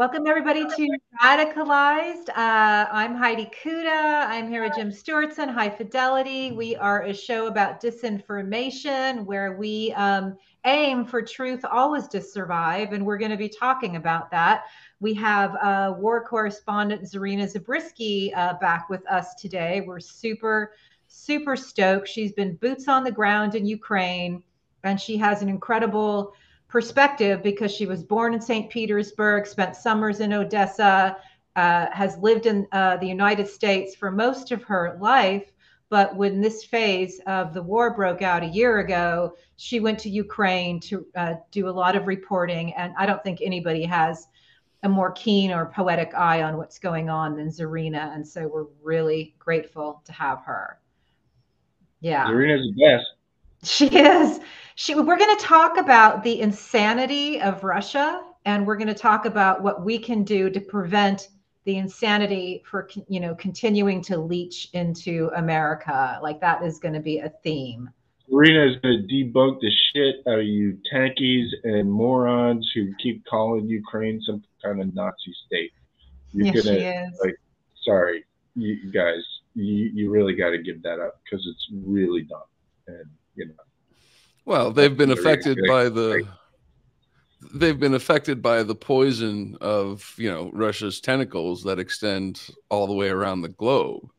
Welcome everybody to Radicalized. I'm Heidi Cuda. I'm here with Jim Stewartson. Hi, Fidelity. We are a show about disinformation where we aim for truth always to survive, and we're going to be talking about that. We have war correspondent Zarina Zabrisky back with us today. We're super stoked. She's been boots on the ground in Ukraine, and she has an incredible perspective because she was born in St. Petersburg, spent summers in Odessa, has lived in the United States for most of her life. But when this phase of the war broke out a year ago, she went to Ukraine to do a lot of reporting. And I don't think anybody has a more keen or poetic eye on what's going on than Zarina. And so we're really grateful to have her. Yeah. Zarina's the best. She is. We're going to talk about the insanity of Russia, and we're going to talk about what we can do to prevent the insanity for, continuing to leach into America. Like that is going to be a theme. Zarina is going to debunk the shit out of you tankies and morons who keep calling Ukraine some kind of Nazi state. You're yes, gonna, she is. Like, sorry, you guys, you really got to give that up because it's really dumb. And well, they've been affected by the poison of Russia's tentacles that extend all the way around the globe.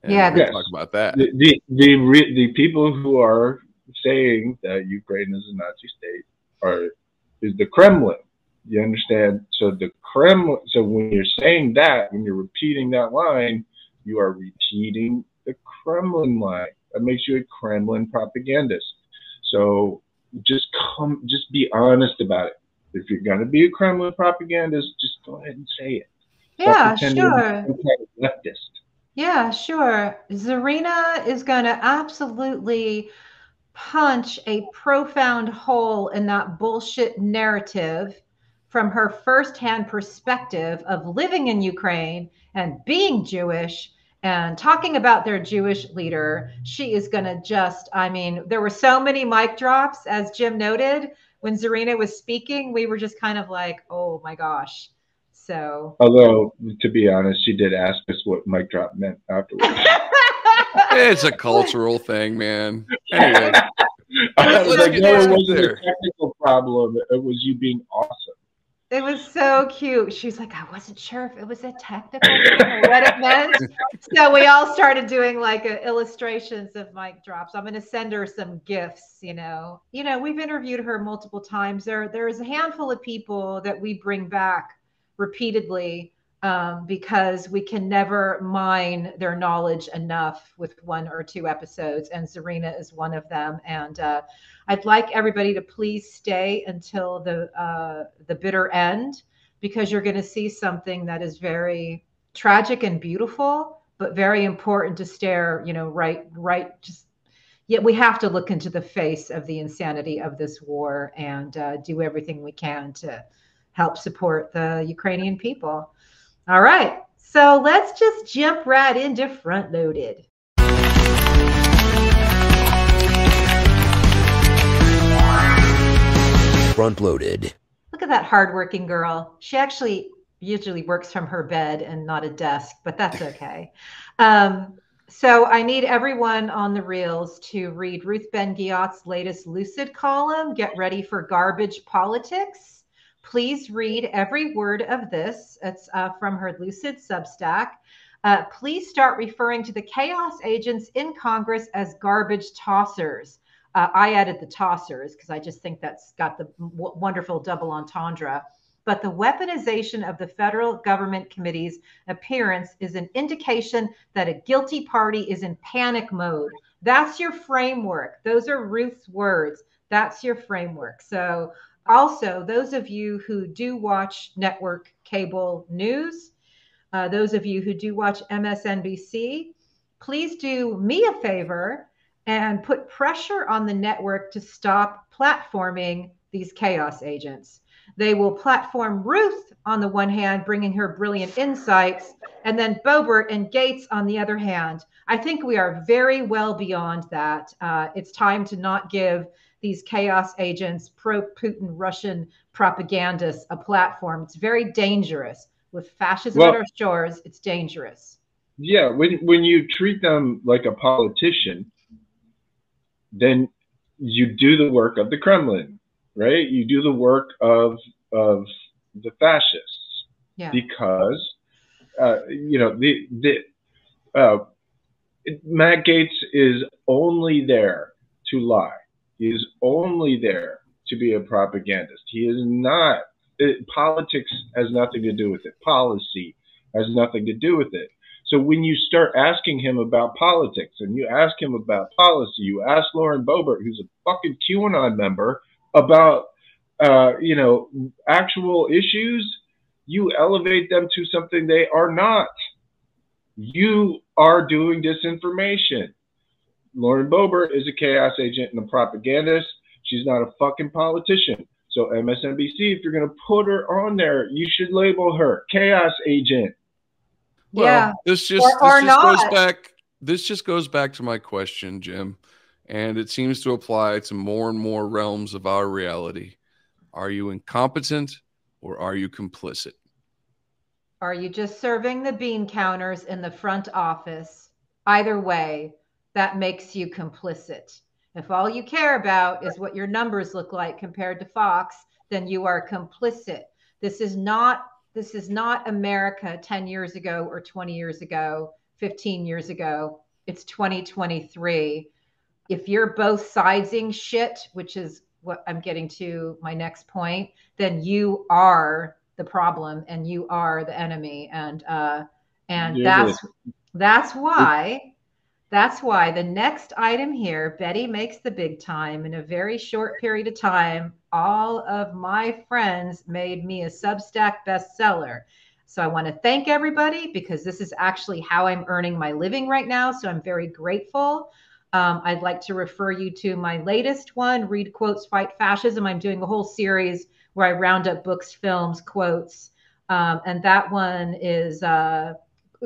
And we'll talk about that. The people who are saying that Ukraine is a Nazi state is the Kremlin. You understand? So the Kremlin. So when you're saying that, when you're repeating that line, you are repeating the Kremlin line. That makes you a Kremlin propagandist. So just be honest about it. If you're going to be a Kremlin propagandist, just go ahead and say it. Yeah, sure. Leftist. Yeah, sure. Zarina is going to absolutely punch a profound hole in that bullshit narrative from her firsthand perspective of living in Ukraine and being Jewish and talking about their Jewish leader. She is going to there were so many mic drops, as Jim noted, when Zarina was speaking. We were just kind of like, oh my gosh. So, although, to be honest, she did ask us what mic drop meant afterwards. It's a cultural thing, man. Anyway, let's get there. It wasn't a technical problem. It was you being awesome. It was so cute. She's like, I wasn't sure if it was a technical thing or what it meant. So we all started doing like illustrations of mic drops. I'm going to send her some gifts, we've interviewed her multiple times. There is a handful of people that we bring back repeatedly because we can never mine their knowledge enough with 1 or 2 episodes. And Zarina is one of them. And I'd like everybody to please stay until the bitter end, because you're going to see something that is very tragic and beautiful, but very important to stare, yet we have to look into the face of the insanity of this war and do everything we can to help support the Ukrainian people. All right, so let's just jump right into Frontloaded. Frontloaded. Look at that hardworking girl. She actually usually works from her bed and not a desk, but that's okay. So I need everyone on the reels to read Ruth Ben-Ghiat's latest Lucid column, Get Ready for Garbage Politics. Please read every word of this. It's from her Lucid Substack. Please start referring to the chaos agents in Congress as garbage tossers. I added the tossers because I just think that's got the wonderful double entendre. But the weaponization of the federal government committee's appearance is an indication that a guilty party is in panic mode. That's your framework. Those are Ruth's words. That's your framework. So also, those of you who do watch network cable news, those of you who do watch MSNBC, please do me a favor and put pressure on the network to stop platforming these chaos agents. They will platform Ruth on the one hand, bringing her brilliant insights, and then Boebert and Gates on the other hand, I think we are very well beyond that. It's time to not give these chaos agents, pro-Putin Russian propagandists a platform. It's very dangerous. With fascism at our shores, it's dangerous. Yeah, when you treat them like a politician, then you do the work of the Kremlin, right? You do the work of the fascists, because Matt Gaetz is only there to lie. He is only there to be a propagandist. He is not. Politics has nothing to do with it. Policy has nothing to do with it. So when you start asking him about politics and you ask him about policy, you ask Lauren Boebert, who's a fucking QAnon member, about actual issues, you elevate them to something they are not. You are doing disinformation. Lauren Boebert is a chaos agent and a propagandist. She's not a fucking politician. So MSNBC, if you're going to put her on there, you should label her chaos agent. Well, this just goes back to my question, Jim, and it seems to apply to more and more realms of our reality. Are you incompetent or are you complicit? Are you just serving the bean counters in the front office? Either way, that makes you complicit. If all you care about is what your numbers look like compared to Fox, then you are complicit. This is not America 10 years ago or 20 years ago, 15 years ago. It's 2023. If you're both sidesing shit, which is what I'm getting to my next point, then you are the problem and you are the enemy. And that's why the next item here, Betty makes the big time. In a very short period of time, all of my friends made me a Substack bestseller. So I want to thank everybody because this is actually how I'm earning my living right now. So I'm very grateful. I'd like to refer you to my latest one, Read Quotes, Fight Fascism. I'm doing a whole series where I round up books, films, quotes. And that one is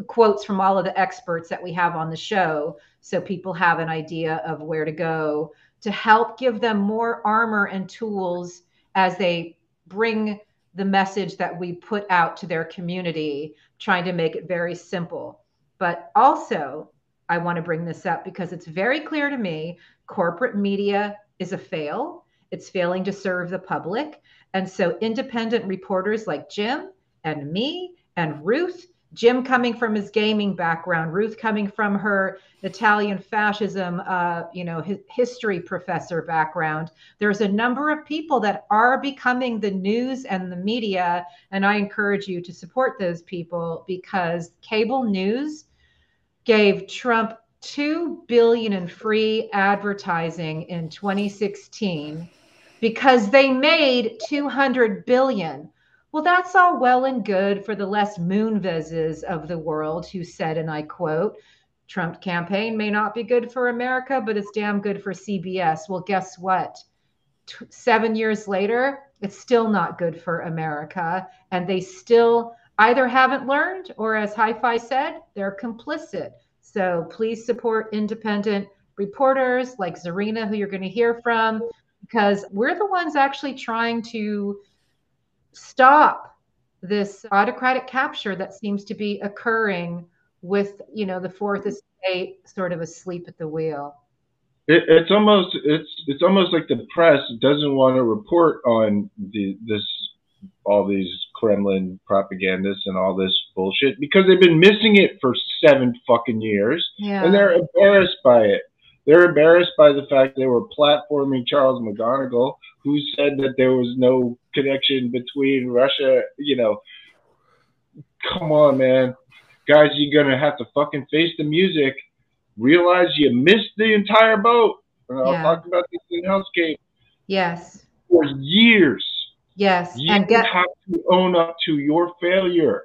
quotes from all of the experts that we have on the show, so people have an idea of where to go to help give them more armor and tools as they bring the message that we put out to their community, trying to make it very simple. But also, I want to bring this up because it's very clear to me, corporate media is a fail. It's failing to serve the public. And so independent reporters like Jim and me and Ruth, Jim coming from his gaming background, Ruth coming from her Italian fascism, history professor background. There's a number of people that are becoming the news and the media, and I encourage you to support those people because cable news gave Trump $2 billion in free advertising in 2016 because they made $200 billion. Well, that's all well and good for the Les Moonveses of the world who said, and I quote, Trump campaign may not be good for America, but it's damn good for CBS. Well, guess what? 7 years later, it's still not good for America. And they still either haven't learned or, as Hi-Fi said, they're complicit. So please support independent reporters like Zarina, who you're going to hear from, because we're the ones actually trying to stop this autocratic capture that seems to be occurring with, the fourth estate sort of asleep at the wheel. It's almost like the press doesn't want to report on all these Kremlin propagandists and all this bullshit because they've been missing it for 7 fucking years. Yeah. And they're embarrassed by it. They're embarrassed by the fact they were platforming Charles McGonigal, who said that there was no connection between Russia. Come on, man. Guys, you're going to have to fucking face the music. Realize you missed the entire boat. And I'll talk about this in Hellscape. Yes. For years. Yes. You have to own up to your failure.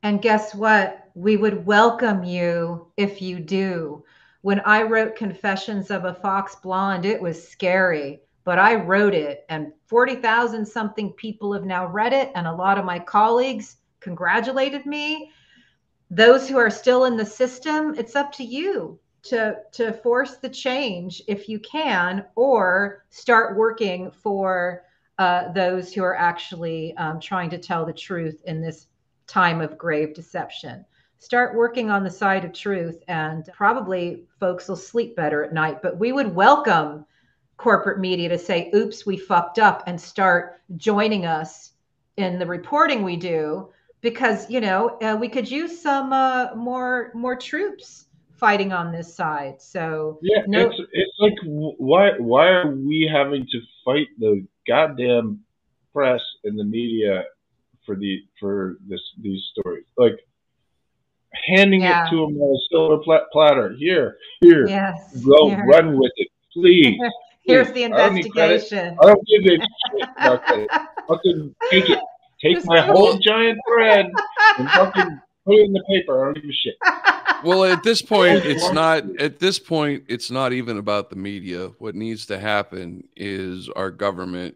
And guess what? We would welcome you if you do. When I wrote Confessions of a Fox Blonde, it was scary, but I wrote it and 40,000 something people have now read it. And a lot of my colleagues congratulated me. those who are still in the system, it's up to you to force the change if you can, or start working for those who are actually trying to tell the truth in this time of grave deception. Start working on the side of truth, and probably folks will sleep better at night. But we would welcome corporate media to say, oops, we fucked up, and start joining us in the reporting we do, because, you know, we could use some more troops fighting on this side. So yeah, it's like, why are we having to fight the goddamn press and the media for these stories? Like, handing it to them on a silver platter. Here, yes, go run with it, please. Here's the investigation. I don't give a shit about that. Fucking take it. Take my whole giant thread and fucking put it in the paper. I don't give a shit. Well, at this point, it's not. At this point, it's not even about the media. What needs to happen is our government,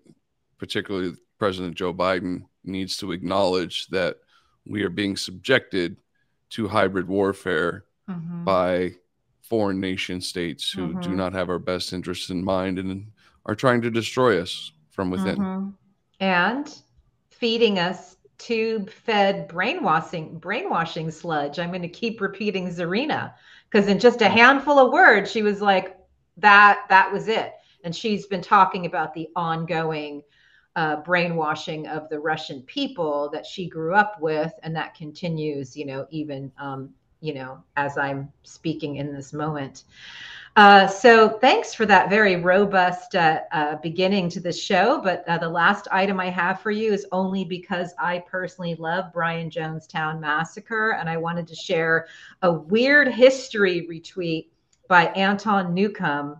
particularly President Joe Biden, needs to acknowledge that we are being subjected to hybrid warfare by foreign nation states who do not have our best interests in mind and are trying to destroy us from within. And feeding us tube-fed brainwashing sludge. I'm going to keep repeating Zarina, because in just a handful of words, she was like, that was it. And she's been talking about the ongoing brainwashing of the Russian people that she grew up with, and that continues, you know, even you know, as I'm speaking in this moment. So thanks for that very robust beginning to the show. But the last item I have for you is only because I personally love Brian Jonestown Massacre, and I wanted to share a weird history retweet by Anton Newcomb,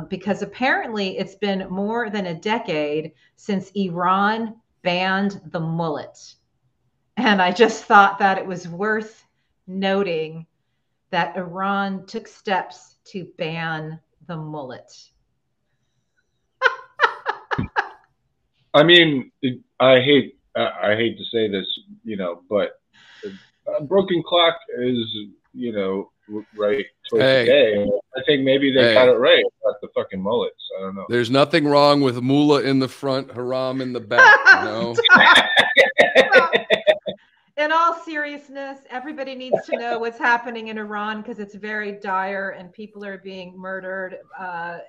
because apparently it's been more than a decade since Iran banned the mullet. And I just thought that it was worth noting that Iran took steps to ban the mullet. I mean, I hate to say this, you know, but a broken clock is, you know, right towards the day. I think maybe they got it right about the fucking mullets. I don't know. There's nothing wrong with mullah in the front, haram in the back. You know? In all seriousness, everybody needs to know what's happening in Iran, because it's very dire and people are being murdered.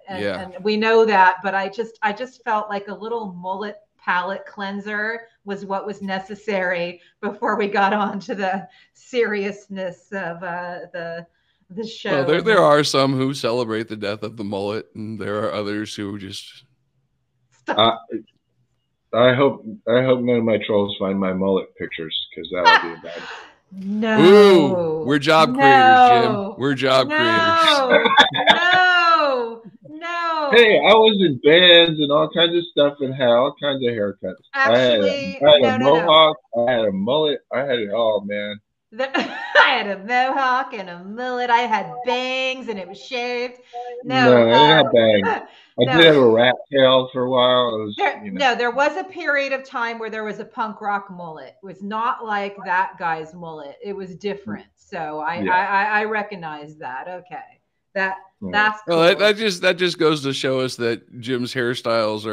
And we know that, but I just felt like a little mullet palate cleanser was what was necessary before we got on to the seriousness of the show. Well, there are some who celebrate the death of the mullet, and there are others who just I hope none of my trolls find my mullet pictures, because that'll be bad. No. Ooh, we're job creators, Jim. We're job creators. No. Hey, I was in bands and all kinds of stuff and had all kinds of haircuts. Actually, I had a mohawk. I had a mullet. I had it all, man. I had a mohawk and a mullet. I had bangs and it was shaved. No, I didn't have bangs. I did have a rat tail for a while. No, there was a period of time where there was a punk rock mullet. It was not like that guy's mullet. It was different. So I recognize that. Okay. That's cool. Well, that just goes to show us that Jim's hairstyles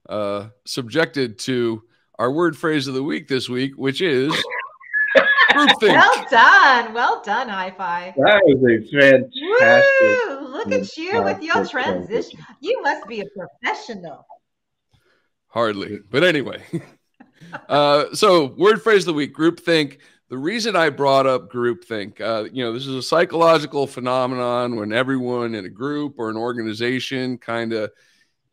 are subjected to our word phrase of the week this week, which is groupthink. Well done, Hi-Fi. That was a fantastic. Woo! Look at you with your transition. You must be a professional. Hardly, but anyway. So word phrase of the week: groupthink. The reason I brought up groupthink, this is a psychological phenomenon when everyone in a group or an organization kind of,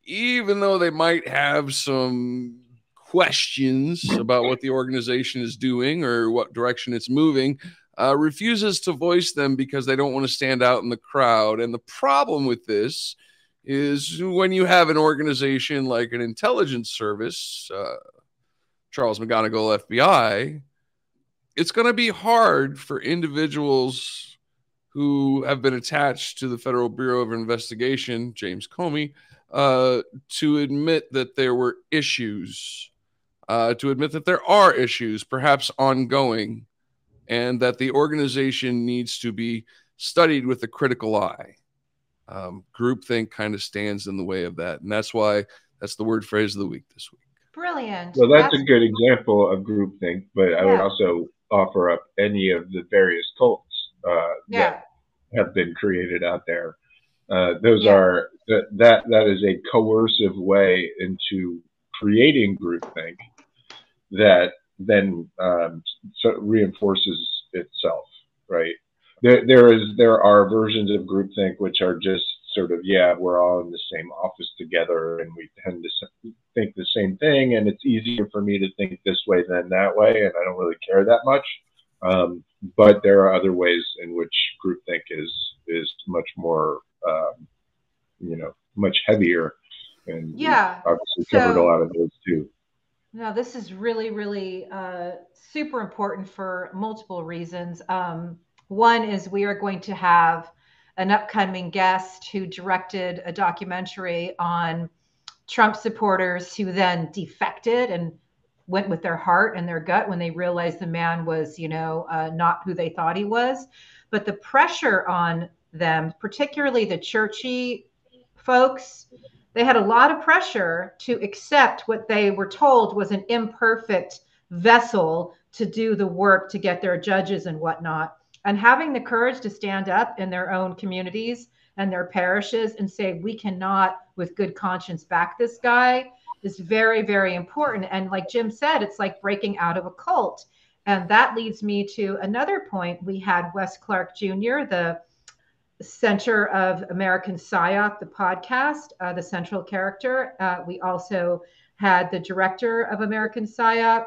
even though they might have some questions about what the organization is doing or what direction it's moving, refuses to voice them because they don't want to stand out in the crowd. And the problem with this is when you have an organization like an intelligence service, Charles McGonigal, FBI, it's going to be hard for individuals who have been attached to the Federal Bureau of Investigation, James Comey, to admit that there were issues, to admit that there are issues, perhaps ongoing, and that the organization needs to be studied with a critical eye. Groupthink kind of stands in the way of that, and that's why that's the word phrase of the week this week. Brilliant. Well, that's a good example of groupthink, but I would Yeah. also offer up any of the various cults Yeah. that have been created out there. Those Yeah. are that is a coercive way into creating groupthink that then reinforces itself, right? There are versions of groupthink which are just sort of, yeah, we're all in the same office together and we tend to think the same thing, and it's easier for me to think this way than that way, and I don't really care that much. But there are other ways in which groupthink is much more, much heavier, and Yeah. obviously covered a lot of those too. No, this is really, really super important for multiple reasons. One is we are going to have an upcoming guest who directed a documentary on Trump supporters who then defected and went with their heart and their gut when they realized the man was, not who they thought he was. But the pressure on them, particularly the churchy folks, they had a lot of pressure to accept what they were told was an imperfect vessel to do the work to get their judges and whatnot. And having the courage to stand up in their own communities and their parishes and say, we cannot, with good conscience, back this guy is very, very important. And like Jim said, it's like breaking out of a cult. And that leads me to another point. We had Wes Clark Jr., the center of American PSYOP, the podcast, the central character. We also had the director of American PSYOP,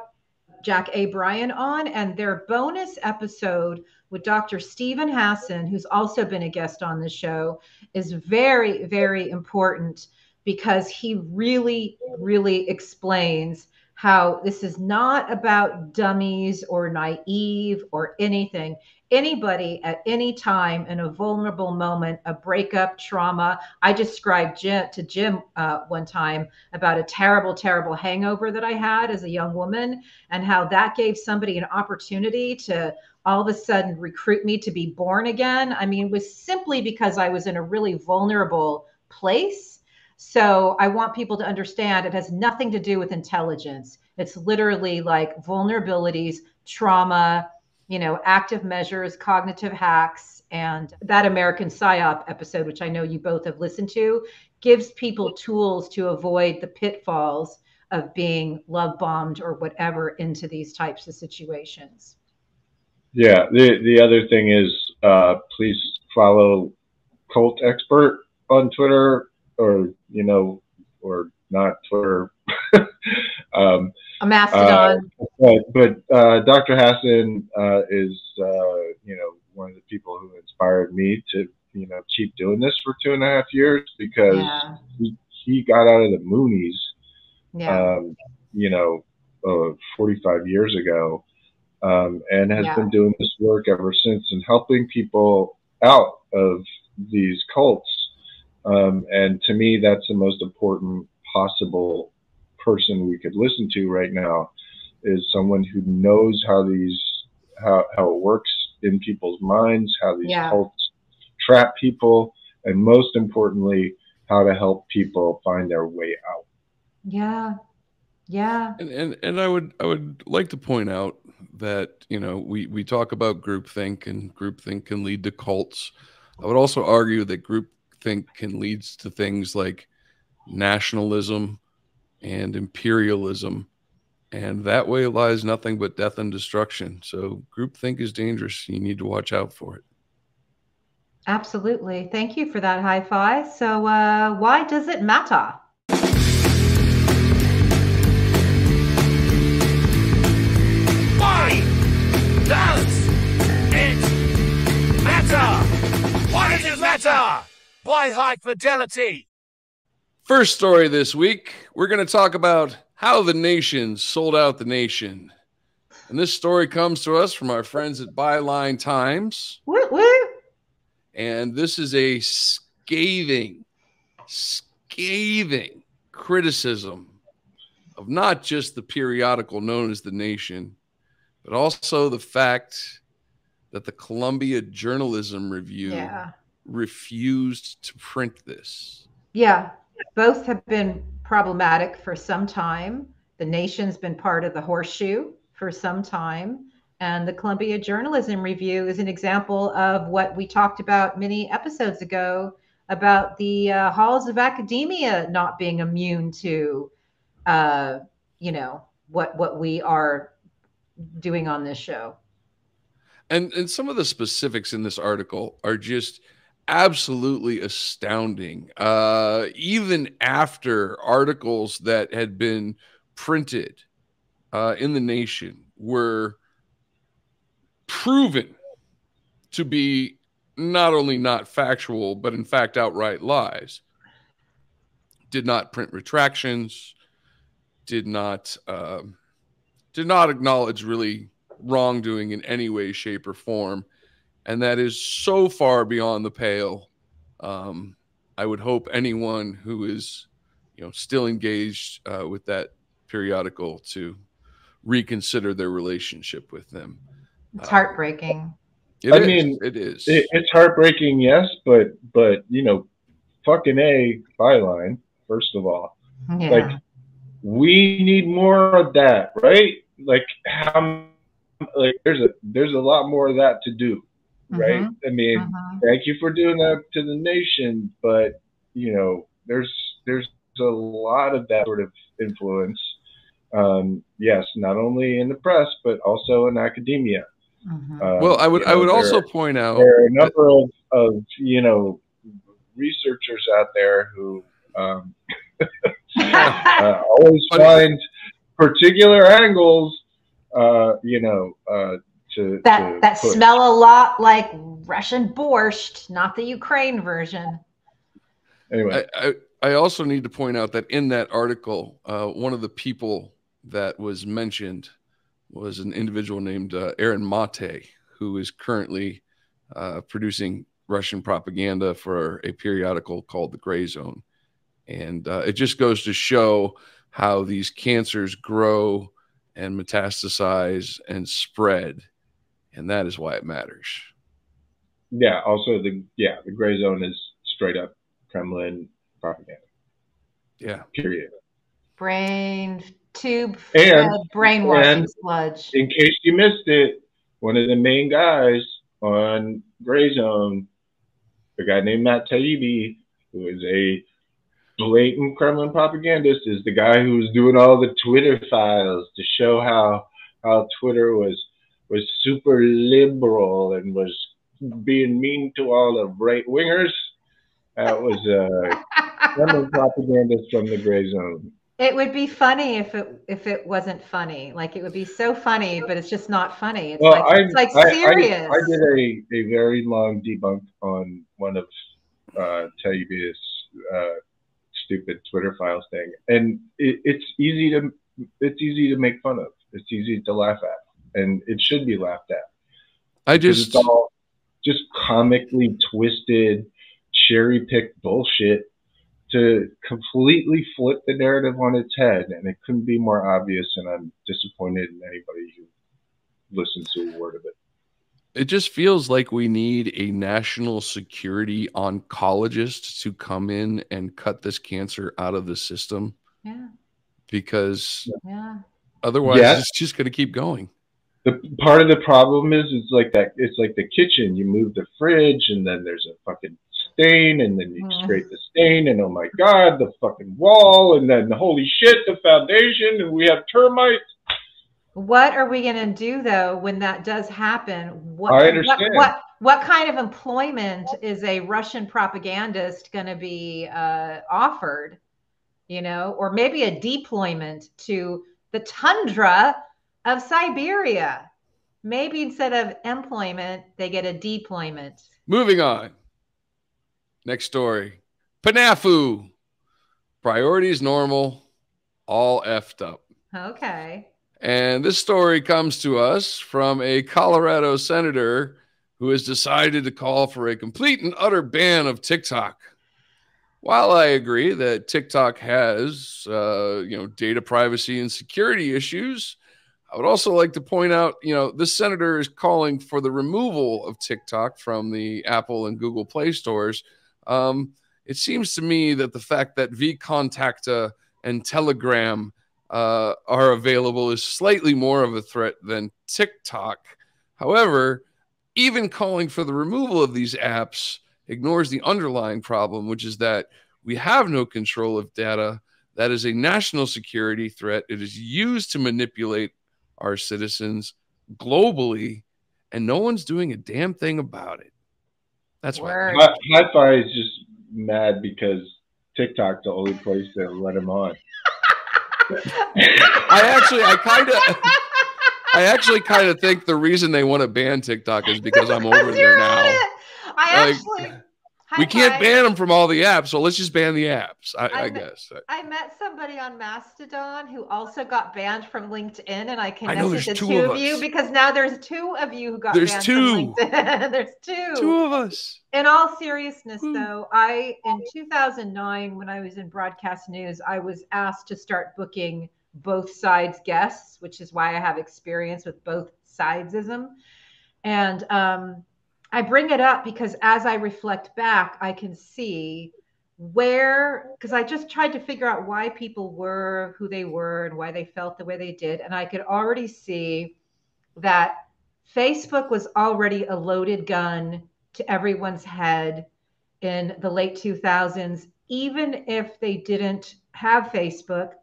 Jack A. Bryan, on, and their bonus episode with Dr. Stephen Hassan, who's also been a guest on the show, is very, very important because he really, really explains how this is not about dummies or naive or anything. Anybody at any time in a vulnerable moment, a breakup, trauma. I described to Jim one time about a terrible, terrible hangover that I had as a young woman, and how that gave somebody an opportunity to all of a sudden recruit me to be born again. I mean, it was simply because I was in a really vulnerable place. So I want people to understand it has nothing to do with intelligence. It's literally like vulnerabilities, trauma, active measures, cognitive hacks. And that American PSYOP episode, which I know you both have listened to, gives people tools to avoid the pitfalls of being love bombed or whatever into these types of situations. Yeah. The other thing is, please follow Cult Expert on Twitter, or not Twitter. A Mastodon. But Dr. Hassan is, one of the people who inspired me to, keep doing this for 2.5 years, because he got out of the Moonies, 45 years ago, and has been doing this work ever since and helping people out of these cults. And to me, that's the most important possible person we could listen to right now, is someone who knows how it works in people's minds, how these cults trap people, and most importantly, how to help people find their way out. Yeah. And I would like to point out that, we talk about groupthink, and groupthink can lead to cults. I would also argue that groupthink can lead to things like nationalism and imperialism, and that way lies nothing but death and destruction. So groupthink is dangerous. You need to watch out for it. Absolutely. Thank you for that high five. So why does it matter? Why does it matter? Why does it matter? By High Fidelity. First story this week, we're going to talk about how the nation sold out the nation. And this story comes to us from our friends at Byline Times. Woo, woo. And this is a scathing criticism of not just the periodical known as The Nation, but also the fact that the Columbia Journalism Review refused to print this. Yeah, both have been problematic for some time. The Nation's been part of the horseshoe for some time. And the Columbia Journalism Review is an example of what we talked about many episodes ago about the halls of academia not being immune to, you know, what we are doing on this show. And some of the specifics in this article are just absolutely astounding. Even after articles that had been printed in the Nation were proven to be not only not factual, but in fact outright lies, did not print retractions, did not acknowledge really wrongdoing in any way, shape, or form. And that is so far beyond the pale. I would hope anyone who is, you know, still engaged with that periodical to reconsider their relationship with them. It's heartbreaking. It is. It's heartbreaking, yes, but you know, fucking Byline, first of all. Yeah. Like, we need more of that, right? Like, there's a lot more of that to do, right? I mean, thank you for doing that to the Nation, but you know, there's a lot of that sort of influence. Yes, not only in the press, but also in academia. Well, I would also point out there are a number of you know, researchers out there who always find particular angles, you know, that smell a lot like Russian borscht, not the Ukraine version. Anyway, I also need to point out that in that article, one of the people that was mentioned was an individual named Aaron Mate, who is currently producing Russian propaganda for a periodical called The Gray Zone. And it just goes to show how these cancers grow and metastasize and spread. And that is why it matters. Yeah. Also, the Gray Zone is straight up Kremlin propaganda. Yeah. Period. Brain tube and brainwashing sludge. In case you missed it, one of the main guys on Gray Zone, a guy named Matt Taibbi, who is a blatant Kremlin propagandist, is the guy who was doing all the Twitter files to show how Twitter was super liberal and was being mean to all the right wingers. That was Kremlin propagandist from the Gray Zone. It would be funny if it wasn't funny. Like, it would be so funny, but it's just not funny. It's like serious. I did a very long debunk on one of Taibbi's stupid Twitter files thing, and it's easy to make fun of. It's easy to laugh at, and it should be laughed at. It's all just comically twisted, cherry-picked bullshit to completely flip the narrative on its head, and it couldn't be more obvious, and I'm disappointed in anybody who listens to a word of it. It just feels like we need a national security oncologist to come in and cut this cancer out of the system. Yeah. Because otherwise it's just going to keep going. The part of the problem is it's like the kitchen. You move the fridge and then there's a fucking stain, and then you scrape the stain, and oh my God, the fucking wall, and then holy shit, the foundation, and we have termites. What are we going to do though when that does happen? I understand. What kind of employment is a Russian propagandist going to be offered? You know, or maybe a deployment to the tundra of Siberia. Maybe instead of employment, they get a deployment. Moving on. Next story. PNAF. Priorities normal, all effed up. Okay. And this story comes to us from a Colorado senator who has decided to call for a complete and utter ban of TikTok. While I agree that TikTok has, data privacy and security issues, I would also like to point out, this senator is calling for the removal of TikTok from the Apple and Google Play stores. It seems to me that the fact that vKontakte and Telegram are available is slightly more of a threat than TikTok. However, even calling for the removal of these apps ignores the underlying problem, which is that we have no control of data. That is a national security threat. It is used to manipulate our citizens globally, and no one's doing a damn thing about it. That's why. Hi-Fi is just mad because TikTok's the only place that let him on. I actually kind of think the reason they want to ban TikTok is because I'm over there now. We can't ban them from all the apps, so let's just ban the apps, I guess. I met somebody on Mastodon who also got banned from LinkedIn, and I connected the two of you because now there's two of you who got banned from LinkedIn. There's two of us. In all seriousness, though, in 2009, when I was in broadcast news, I was asked to start booking both sides guests, which is why I have experience with both sidesism. And I bring it up because as I reflect back, I can see because I just tried to figure out why people were who they were and why they felt the way they did. And I could already see that Facebook was already a loaded gun to everyone's head in the late 2000s, even if they didn't have Facebook,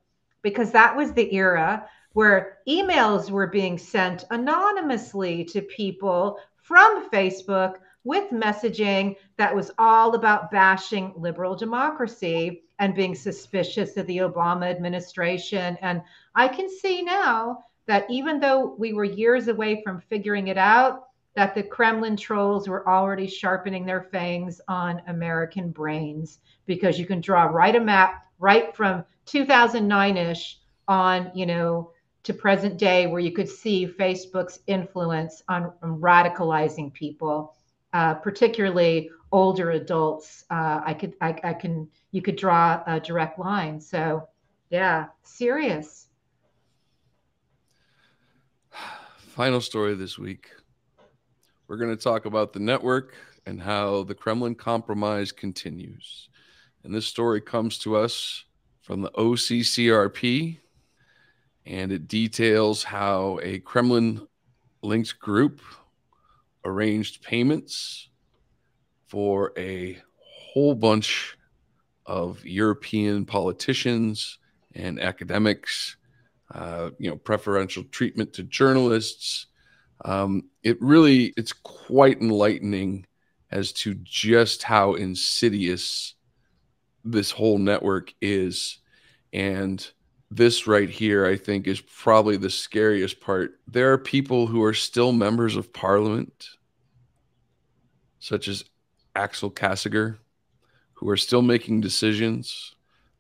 because that was the era where emails were being sent anonymously to people from Facebook with messaging that was all about bashing liberal democracy and being suspicious of the Obama administration. And I can see now that even though we were years away from figuring it out, that the Kremlin trolls were already sharpening their fangs on American brains, because you can draw a map right from 2009-ish on, to present day, where you could see Facebook's influence on radicalizing people, particularly older adults. You could draw a direct line. So yeah, serious. Final story this week. We're going to talk about the network and how the Kremlin compromise continues. And this story comes to us from the OCCRP, and it details how a Kremlin-linked group arranged payments for a whole bunch of European politicians and academics, preferential treatment to journalists. It's quite enlightening as to just how insidious this whole network is. And this right here, I think, is probably the scariest part. There are people who are still members of parliament, such as Axel Kassiger, who are still making decisions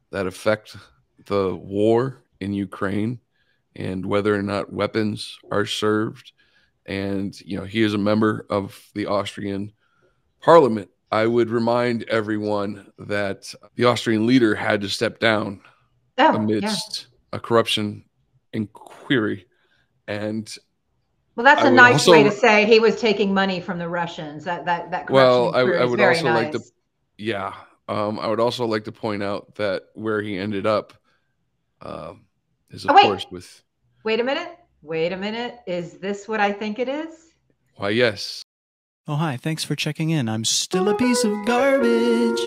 that affect the war in Ukraine and whether or not weapons are served. And, he is a member of the Austrian parliament. I would remind everyone that the Austrian leader had to step down amidst a corruption inquiry. And that's a nice way to say he was taking money from the Russians. That corruption I would very also nice. I would also like to point out that where he ended up is, of course, with. Wait a minute. Is this what I think it is? Why, yes. Oh, hi. Thanks for checking in. I'm still a piece of garbage.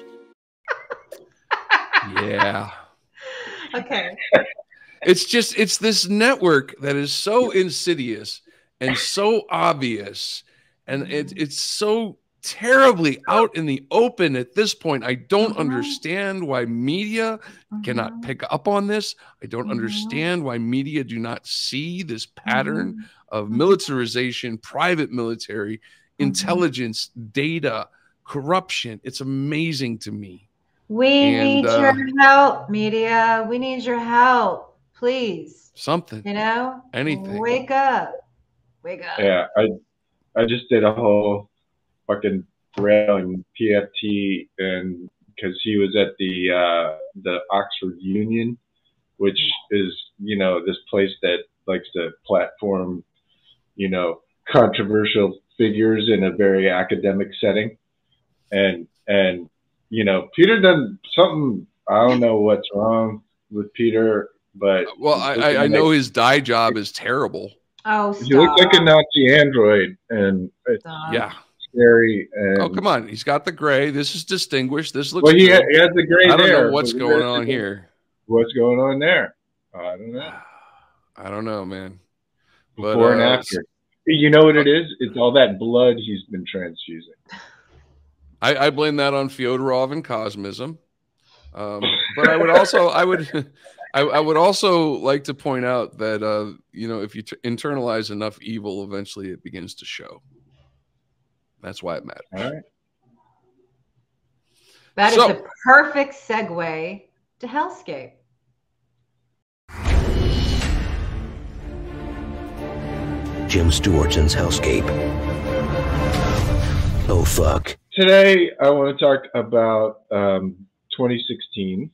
Yeah. Okay. It's this network that is so insidious and so obvious, and it's so terribly out in the open at this point. I don't understand why media cannot pick up on this. I don't understand why media do not see this pattern of militarization, private military, intelligence, data, corruption. It's amazing to me. We need your help, media. We need your help, please. Something. Anything. Wake up. Yeah, I just did a whole fucking thread on PFT, and because he was at the Oxford Union, which is this place that likes to platform, you know, controversial figures in a very academic setting. And you know, Peter done something. I don't know what's wrong with Peter, but well, I know his dye job is terrible. Oh, stop. He looks like a Nazi android, and it's yeah, scary. And oh, come on, he's got the gray. This is distinguished. This looks. Well, he good. has the gray. I don't there, know what's going on here. What's going on there? I don't know. I don't know, man. Before and after. You know what it is? It's all that blood he's been transfusing. I blame that on Fyodorov and Cosmism. But I would also like to point out that you know, if you internalize enough evil, eventually it begins to show. That's why it matters. All right. That is the perfect segue to Hellscape. Jim Stewartson's Hellscape. Oh, fuck. Today, I want to talk about 2016.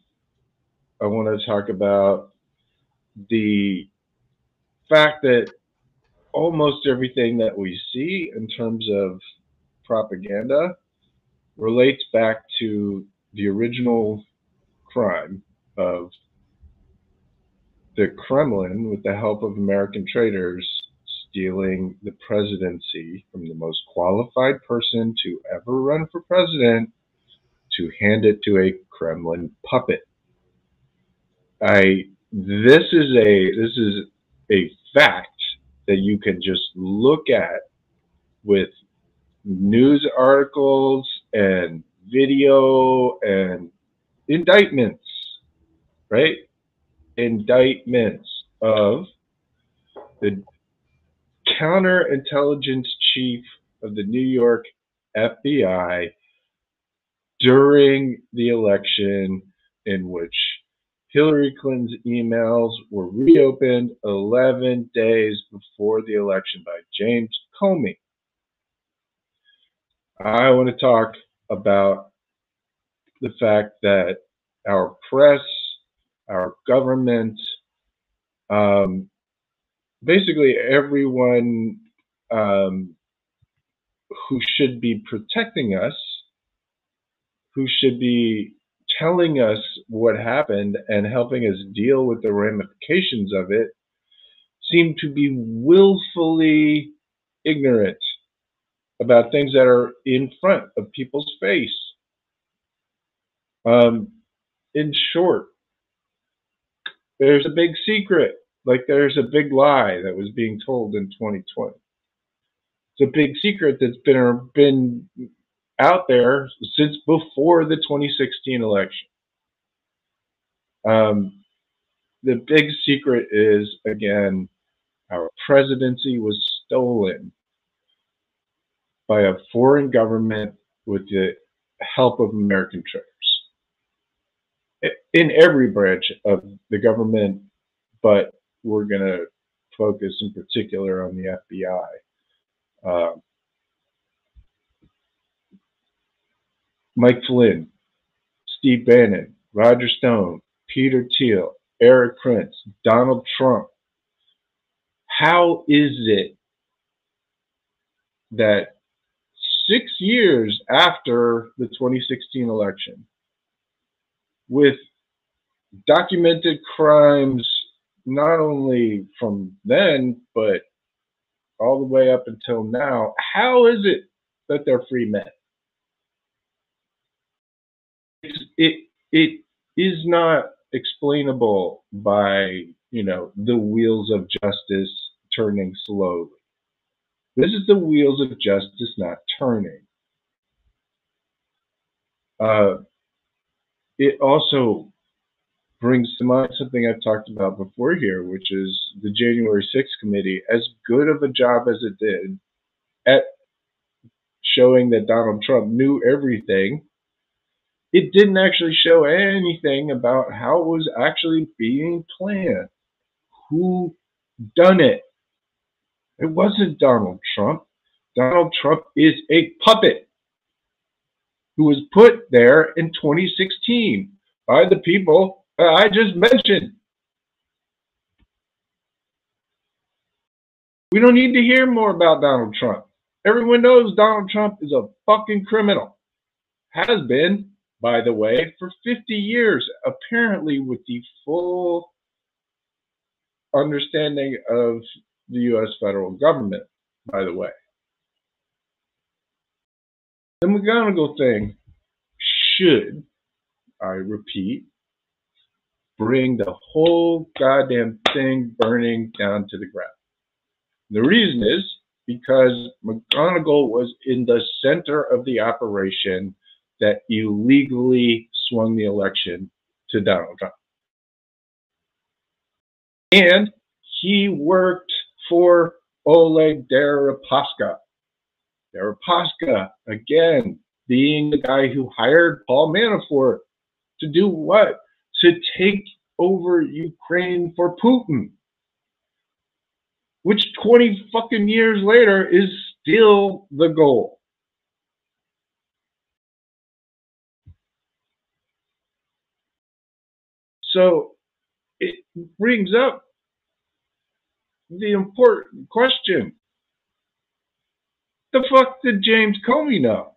I want to talk about the fact that almost everything that we see in terms of propaganda relates back to the original crime of the Kremlin, with the help of American traitors, stealing the presidency from the most qualified person to ever run for president to hand it to a Kremlin puppet. This is a fact that you can just look at with news articles and video and indictments, right? Indictments of the counterintelligence chief of the New York FBI during the election, in which Hillary Clinton's emails were reopened 11 days before the election by James Comey. I want to talk about the fact that our press, our government, basically everyone who should be protecting us, who should be telling us what happened and helping us deal with the ramifications of it, seem to be willfully ignorant about things that are in front of people's face. In short, there's a big secret, like there's a big lie that was being told in 2020. It's a big secret that's been out there since before the 2016 election. The big secret is, again, our presidency was stolen by a foreign government with the help of American traitors in every branch of the government, but we're going to focus in particular on the FBI. Mike Flynn, Steve Bannon, Roger Stone, Peter Thiel, Eric Prince, Donald Trump. How is it that 6 years after the 2016 election, with documented crimes not only from then, but all the way up until now, how is it that they're free men? It is not explainable by, you know, the wheels of justice turning slowly. This is the wheels of justice not turning. It also brings to mind something I've talked about before here, which is the January 6th committee, as good of a job as it did at showing that Donald Trump knew everything. It didn't actually show anything about how it was actually being planned. Who done it? It wasn't Donald Trump. Donald Trump is a puppet who was put there in 2016 by the people I just mentioned. We don't need to hear more about Donald Trump. Everyone knows Donald Trump is a fucking criminal. Has been, by the way, for 50 years, apparently with the full understanding of the U.S. federal government, by the way. The McGonigal thing should, I repeat, bring the whole goddamn thing burning down to the ground. The reason is because McGonigal was in the center of the operation that illegally swung the election to Donald Trump. And he worked for Oleg Deripaska. Deripaska, again, being the guy who hired Paul Manafort to do what? To take over Ukraine for Putin, which 20 fucking years later is still the goal. So it brings up the important question. The fuck did James Comey know?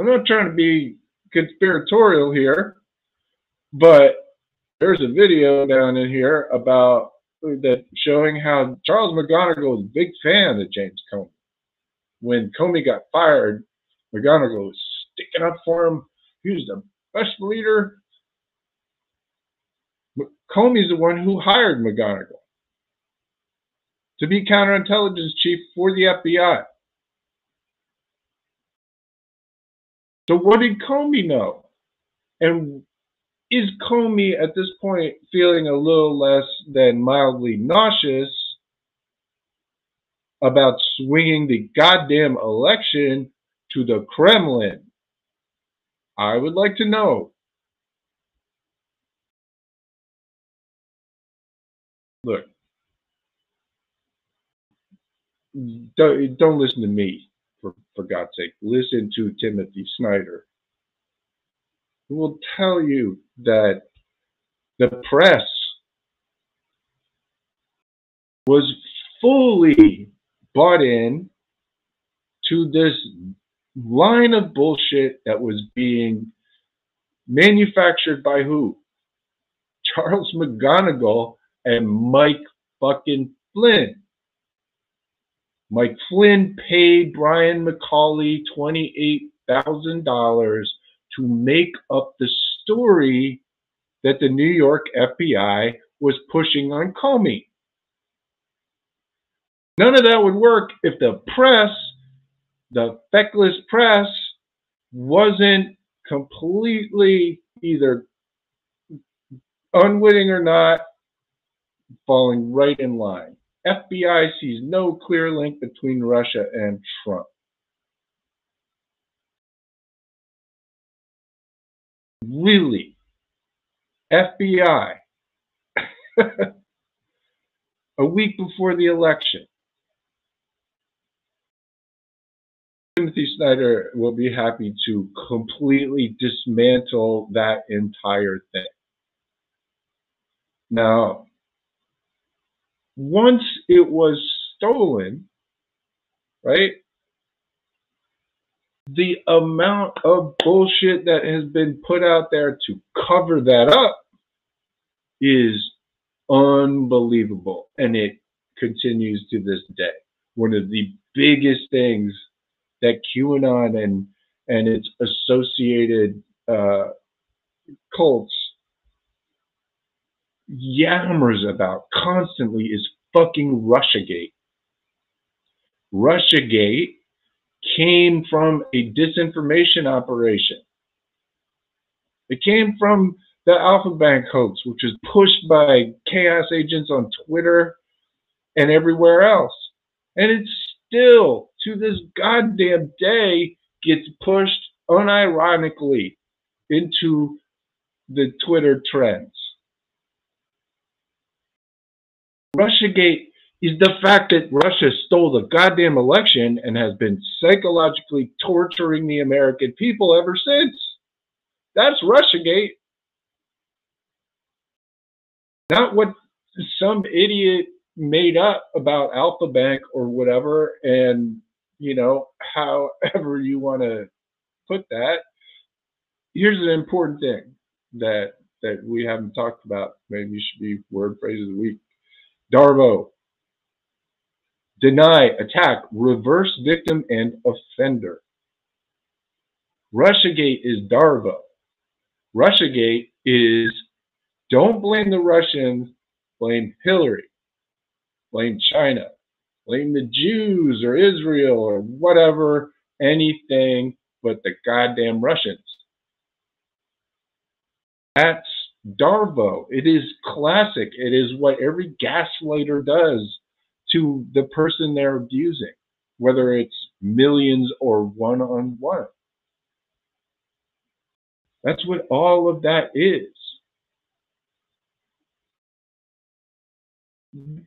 I'm not trying to be conspiratorial here, but there's a video down in here about that showing how Charles McGonigal was a big fan of James Comey. When Comey got fired, McGonigal was sticking up for him. He was the best leader. Comey's the one who hired McGonigal to be counterintelligence chief for the FBI. So what did Comey know? And is Comey at this point feeling a little less than mildly nauseous about swinging the goddamn election to the Kremlin? I would like to know. Look, don't listen to me, for God's sake. Listen to Timothy Snyder, who will tell you that the press was fully bought in to this line of bullshit that was being manufactured by who? Charles McGonigal and Mike fucking Flynn. Mike Flynn paid Brian McCauley $28,000 to make up the story that the New York FBI was pushing on Comey. None of that would work if the press, the feckless press, wasn't completely either unwitting or not falling right in line. FBI sees no clear link between Russia and Trump. Really? FBI, a week before the election. Timothy Snyder will be happy to completely dismantle that entire thing. Now, once it was stolen, right, the amount of bullshit that has been put out there to cover that up is unbelievable. And it continues to this day. One of the biggest things that QAnon and its associated cults yammers about constantly is fucking Russiagate. Russiagate came from a disinformation operation. It came from the Alpha Bank hoax, which was pushed by chaos agents on Twitter and everywhere else. And it's still, to this goddamn day, gets pushed unironically into the Twitter trends. Russiagate is the fact that Russia stole the goddamn election and has been psychologically torturing the American people ever since. That's Russiagate. Not what some idiot made up about Alpha Bank or whatever, and, you know, however you want to put that. Here's an important thing that we haven't talked about. Maybe should be word phrase of the week. Darvo. Deny, attack, reverse victim and offender. Russiagate is Darvo. Russiagate is don't blame the Russians, blame Hillary, blame China, blame the Jews or Israel or whatever, anything but the goddamn Russians. That's Darvo. It is classic. It is what every gaslighter does to the person they're abusing, whether it's millions or one-on-one. That's what all of that is.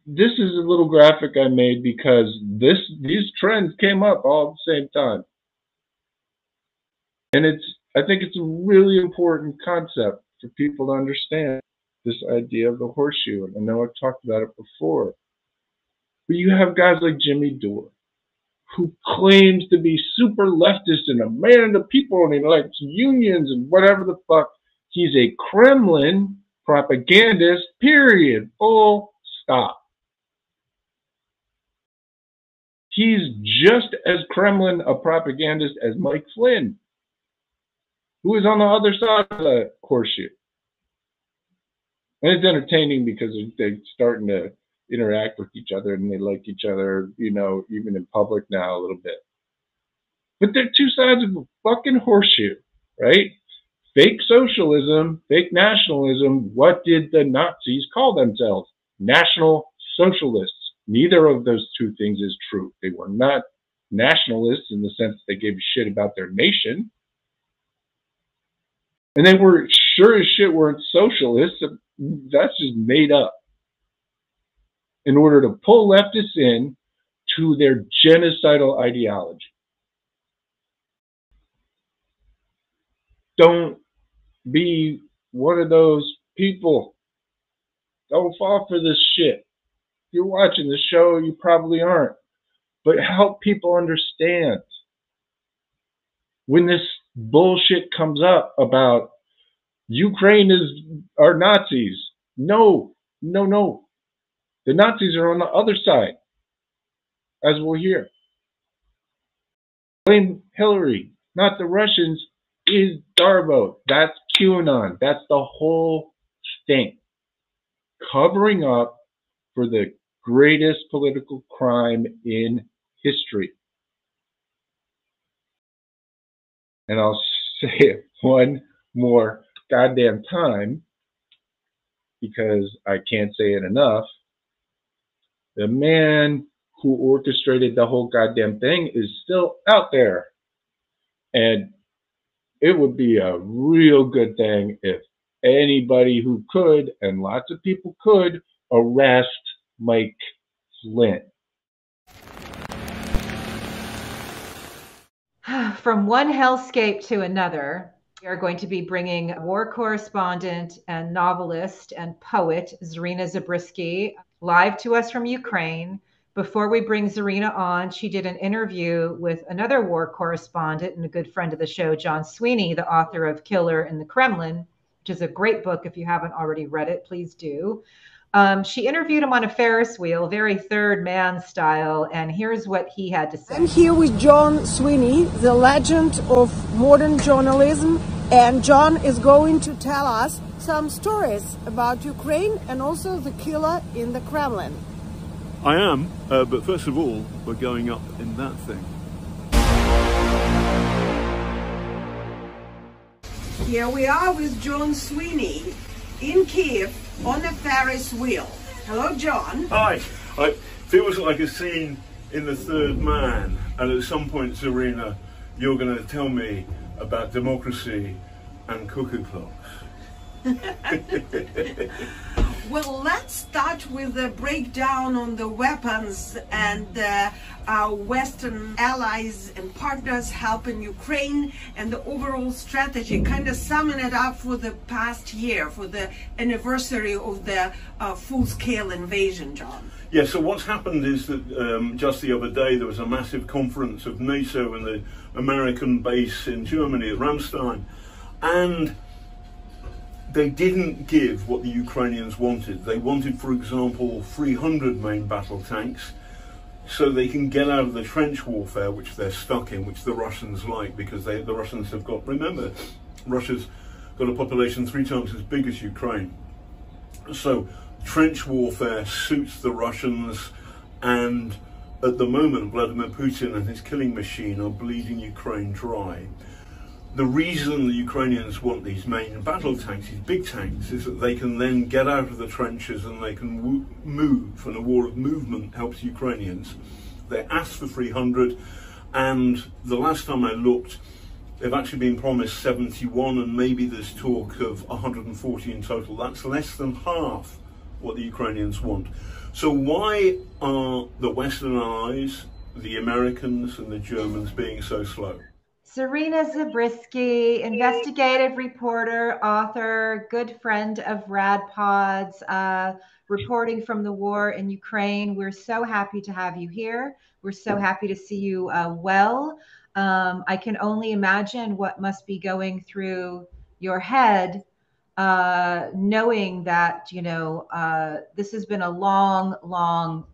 This is a little graphic I made because these trends came up all at the same time. And I think it's a really important concept for people to understand, this idea of the horseshoe. And I know I've talked about it before. But you have guys like Jimmy Dore, who claims to be super leftist and a man of the people, and he likes unions and whatever the fuck. He's a Kremlin propagandist, period. Full stop. He's just as Kremlin a propagandist as Mike Flynn, who is on the other side of the horseshoe. And it's entertaining because they're starting to interact with each other and they like each other, you know, even in public now a little bit. But they're two sides of a fucking horseshoe, right? Fake socialism, fake nationalism. What did the Nazis call themselves? National socialists. Neither of those two things is true. They were not nationalists in the sense that they gave a shit about their nation. And they were sure as shit weren't socialists. That's just made up in order to pull leftists in to their genocidal ideology. Don't be one of those people. Don't fall for this shit. If you're watching the show, you probably aren't. But help people understand. When this bullshit comes up about Ukraine are Nazis. No, no, no. The Nazis are on the other side, as we'll hear. Blame Hillary, not the Russians, is Darvo. That's QAnon. That's the whole thing. Covering up for the greatest political crime in history. And I'll say it one more goddamn time because I can't say it enough. The man who orchestrated the whole goddamn thing is still out there. And it would be a real good thing if anybody who could, and lots of people could, arrest Mike Flynn. From one hellscape to another, we are going to be bringing war correspondent and novelist and poet Zarina Zabrisky live to us from Ukraine. Before we bring Zarina on, she did an interview with another war correspondent and a good friend of the show, John Sweeney, the author of Killer in the Kremlin, which is a great book. If you haven't already read it, please do. She interviewed him on a Ferris wheel, very third man style, and here's what he had to say. I'm here with John Sweeney, the legend of modern journalism, and John is going to tell us some stories about Ukraine and also the killer in the Kremlin. I am, but first of all, we're going up in that thing. Here we are with John Sweeney in Kiev on a Ferris wheel. Hello, John. Hi. It feels like a scene in The Third Man, and at some point, Zarina, you're going to tell me about democracy and cuckoo clocks. Well, let's start with the breakdown on the weapons and our Western allies and partners helping Ukraine and the overall strategy, kind of summing it up for the past year, for the anniversary of the full-scale invasion, John. Yeah, so what's happened is that just the other day there was a massive conference of NATO and the American base in Germany at Ramstein, and they didn't give what the Ukrainians wanted. They wanted, for example, 300 main battle tanks so they can get out of the trench warfare which they're stuck in, which the Russians like, because the Russians have got, remember, Russia's got a population 3 times as big as Ukraine. So trench warfare suits the Russians, and at the moment Vladimir Putin and his killing machine are bleeding Ukraine dry. The reason the Ukrainians want these main battle tanks, these big tanks, is that they can then get out of the trenches and they can move, and a war of movement helps Ukrainians. They asked for 300, and the last time I looked, they've actually been promised 71, and maybe there's talk of 140 in total. That's less than half what the Ukrainians want. So why are the Western allies, the Americans and the Germans, being so slow? Zarina Zabrisky, investigative reporter, author, good friend of RadPod's, reporting from the war in Ukraine. We're so happy to have you here. We're so happy to see you well. I can only imagine what must be going through your head, knowing that, you know, this has been a long, long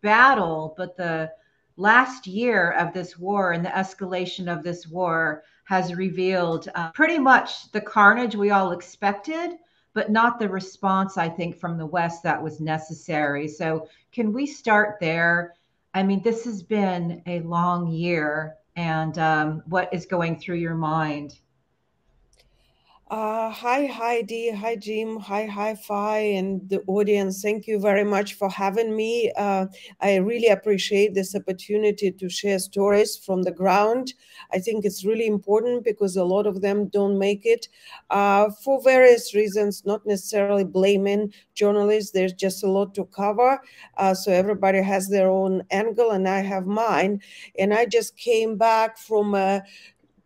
battle, but the last year of this war and the escalation of this war has revealed pretty much the carnage we all expected, but not the response, I think, from the West that was necessary. So can we start there? I mean, this has been a long year, and what is going through your mind? Hi, Heidi. Hi, Jim. Hi, Hi-Fi, and the audience. Thank you very much for having me. I really appreciate this opportunity to share stories from the ground. I think it's really important because a lot of them don't make it for various reasons, not necessarily blaming journalists. There's just a lot to cover. So everybody has their own angle, and I have mine. And I just came back from a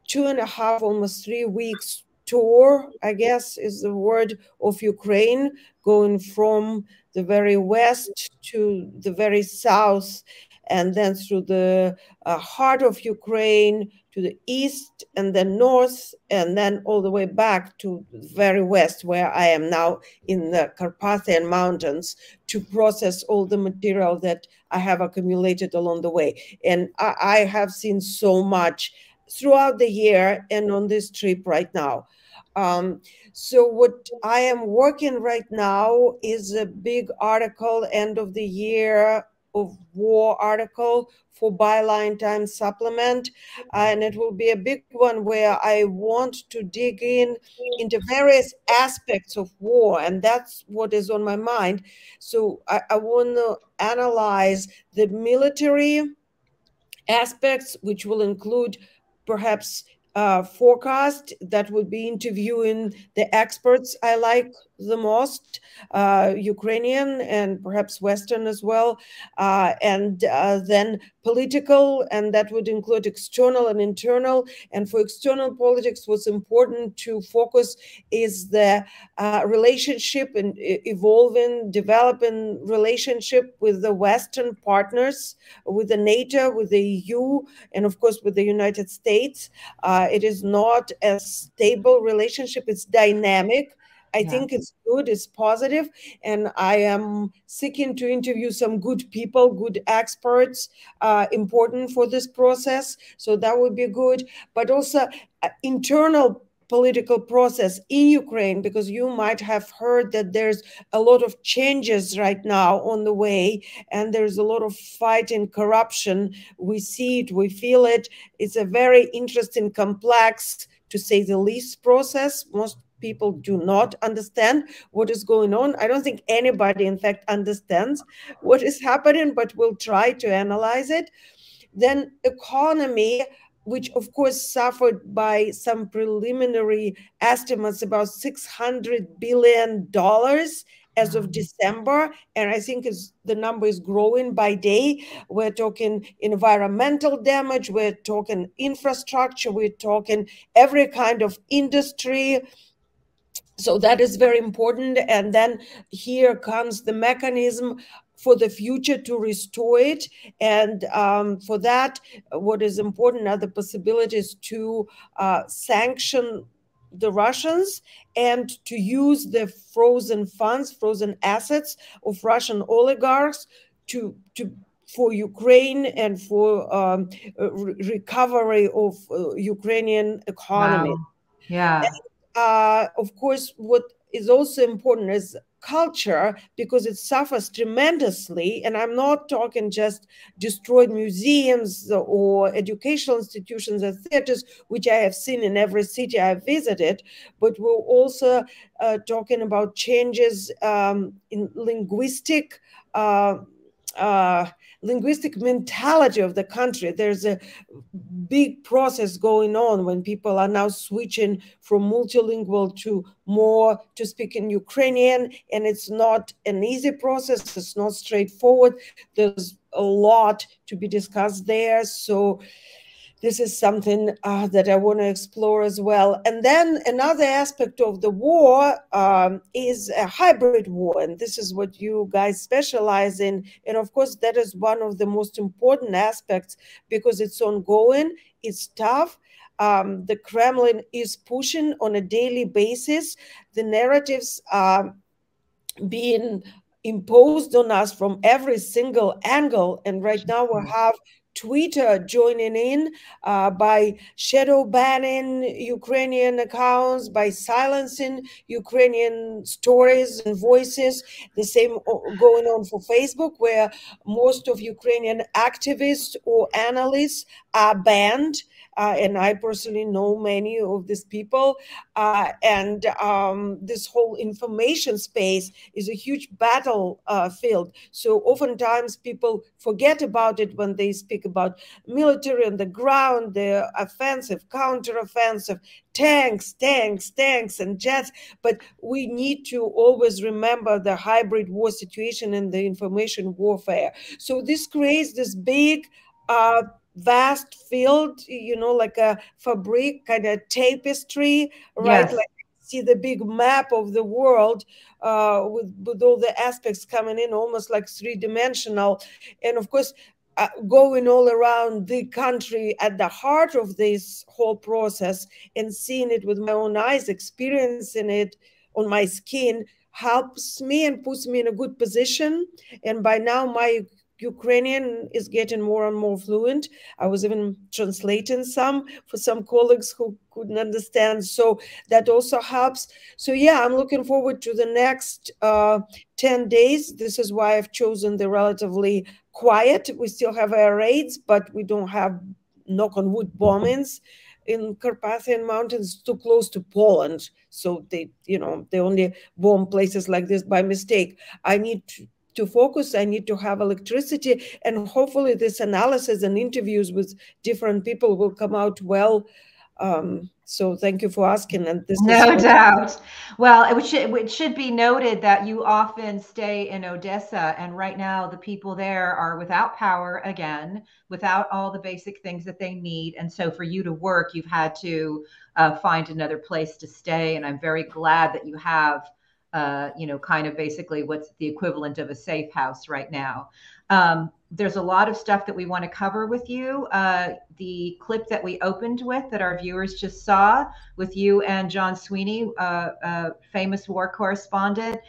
2.5, almost 3 weeks tour, I guess is the word, of Ukraine, going from the very west to the very south, and then through the heart of Ukraine to the east and then north, and then all the way back to the very west, where I am now in the Carpathian Mountains, to process all the material that I have accumulated along the way. And I have seen so much throughout the year and on this trip right now. So what I am working right now is a big article, end of the year of war article for Byline Times supplement, and it will be a big one where I want to dig into various aspects of war, and that's what is on my mind. So I want to analyze the military aspects, which will include perhaps forecast, that would be interviewing the experts I like the most, Ukrainian and perhaps Western as well, and then political, and that would include external and internal. And for external politics, what's important to focus is the relationship and evolving, developing relationship with the Western partners, with the NATO, with the EU, and of course with the United States. It is not a stable relationship, it's dynamic. I think it's good, it's positive, and I am seeking to interview some good people, good experts, important for this process. So that would be good, but also internal political process in Ukraine, because you might have heard that there's a lot of changes right now on the way, and there's a lot of fighting corruption. We see it, we feel it. It's a very interesting, complex, to say the least, process. Most people do not understand what is going on. I don't think anybody, in fact, understands what is happening, but we'll try to analyze it. Then economy, which of course suffered by some preliminary estimates about $600 billion as of December, and I think the number is growing by day. We're talking environmental damage, we're talking infrastructure, we're talking every kind of industry. So that is very important. And then here comes the mechanism for the future to restore it. And for that, what is important are the possibilities to sanction the Russians and to use the frozen funds, frozen assets of Russian oligarchs for Ukraine and for recovery of Ukrainian economy. Wow. Yeah. And, of course, what is also important is culture, because it suffers tremendously. And I'm not talking just destroyed museums or educational institutions and theaters, which I have seen in every city I've visited, but we're also talking about changes in linguistic mentality of the country. There's a big process going on when people are now switching from multilingual to speaking Ukrainian, and it's not an easy process. It's not straightforward. There's a lot to be discussed there. So this is something that I want to explore as well. And then another aspect of the war is a hybrid war. And this is what you guys specialize in. And of course, that is one of the most important aspects because it's ongoing, it's tough. The Kremlin is pushing on a daily basis. The narratives are being imposed on us from every single angle. And right now we have Twitter joining in by shadow banning Ukrainian accounts, by silencing Ukrainian stories and voices. The same going on for Facebook, where most of Ukrainian activists or analysts are banned. And I personally know many of these people. And this whole information space is a huge battlefield. So oftentimes people forget about it when they speak about military on the ground, the offensive, counteroffensive, tanks, and jets. But we need to always remember the hybrid war situation and the information warfare. So this creates this big, vast field, you know, like a fabric, kind of tapestry, right? Yes. Like see the big map of the world with all the aspects coming in, almost like three-dimensional. And of course, going all around the country at the heart of this whole process and seeing it with my own eyes, experiencing it on my skin helps me and puts me in a good position. And by now my Ukrainian is getting more and more fluent. I was even translating some for some colleagues who couldn't understand. So that also helps. So yeah, I'm looking forward to the next 10 days. This is why I've chosen the relatively quiet. We still have air raids, but we don't have, knock on wood, bombings in Carpathian Mountains, too close to Poland. So they only bomb places like this by mistake. I need to focus, I need to have electricity, and hopefully this analysis and interviews with different people will come out well. So thank you for asking. And this no doubt. Well, it should be noted that you often stay in Odessa, and right now the people there are without power again, without all the basic things that they need. And so for you to work, you've had to find another place to stay. And I'm very glad that you have kind of basically what's the equivalent of a safe house right now. There's a lot of stuff that we want to cover with you. The clip that we opened with that our viewers just saw with you and John Sweeney, famous war correspondent,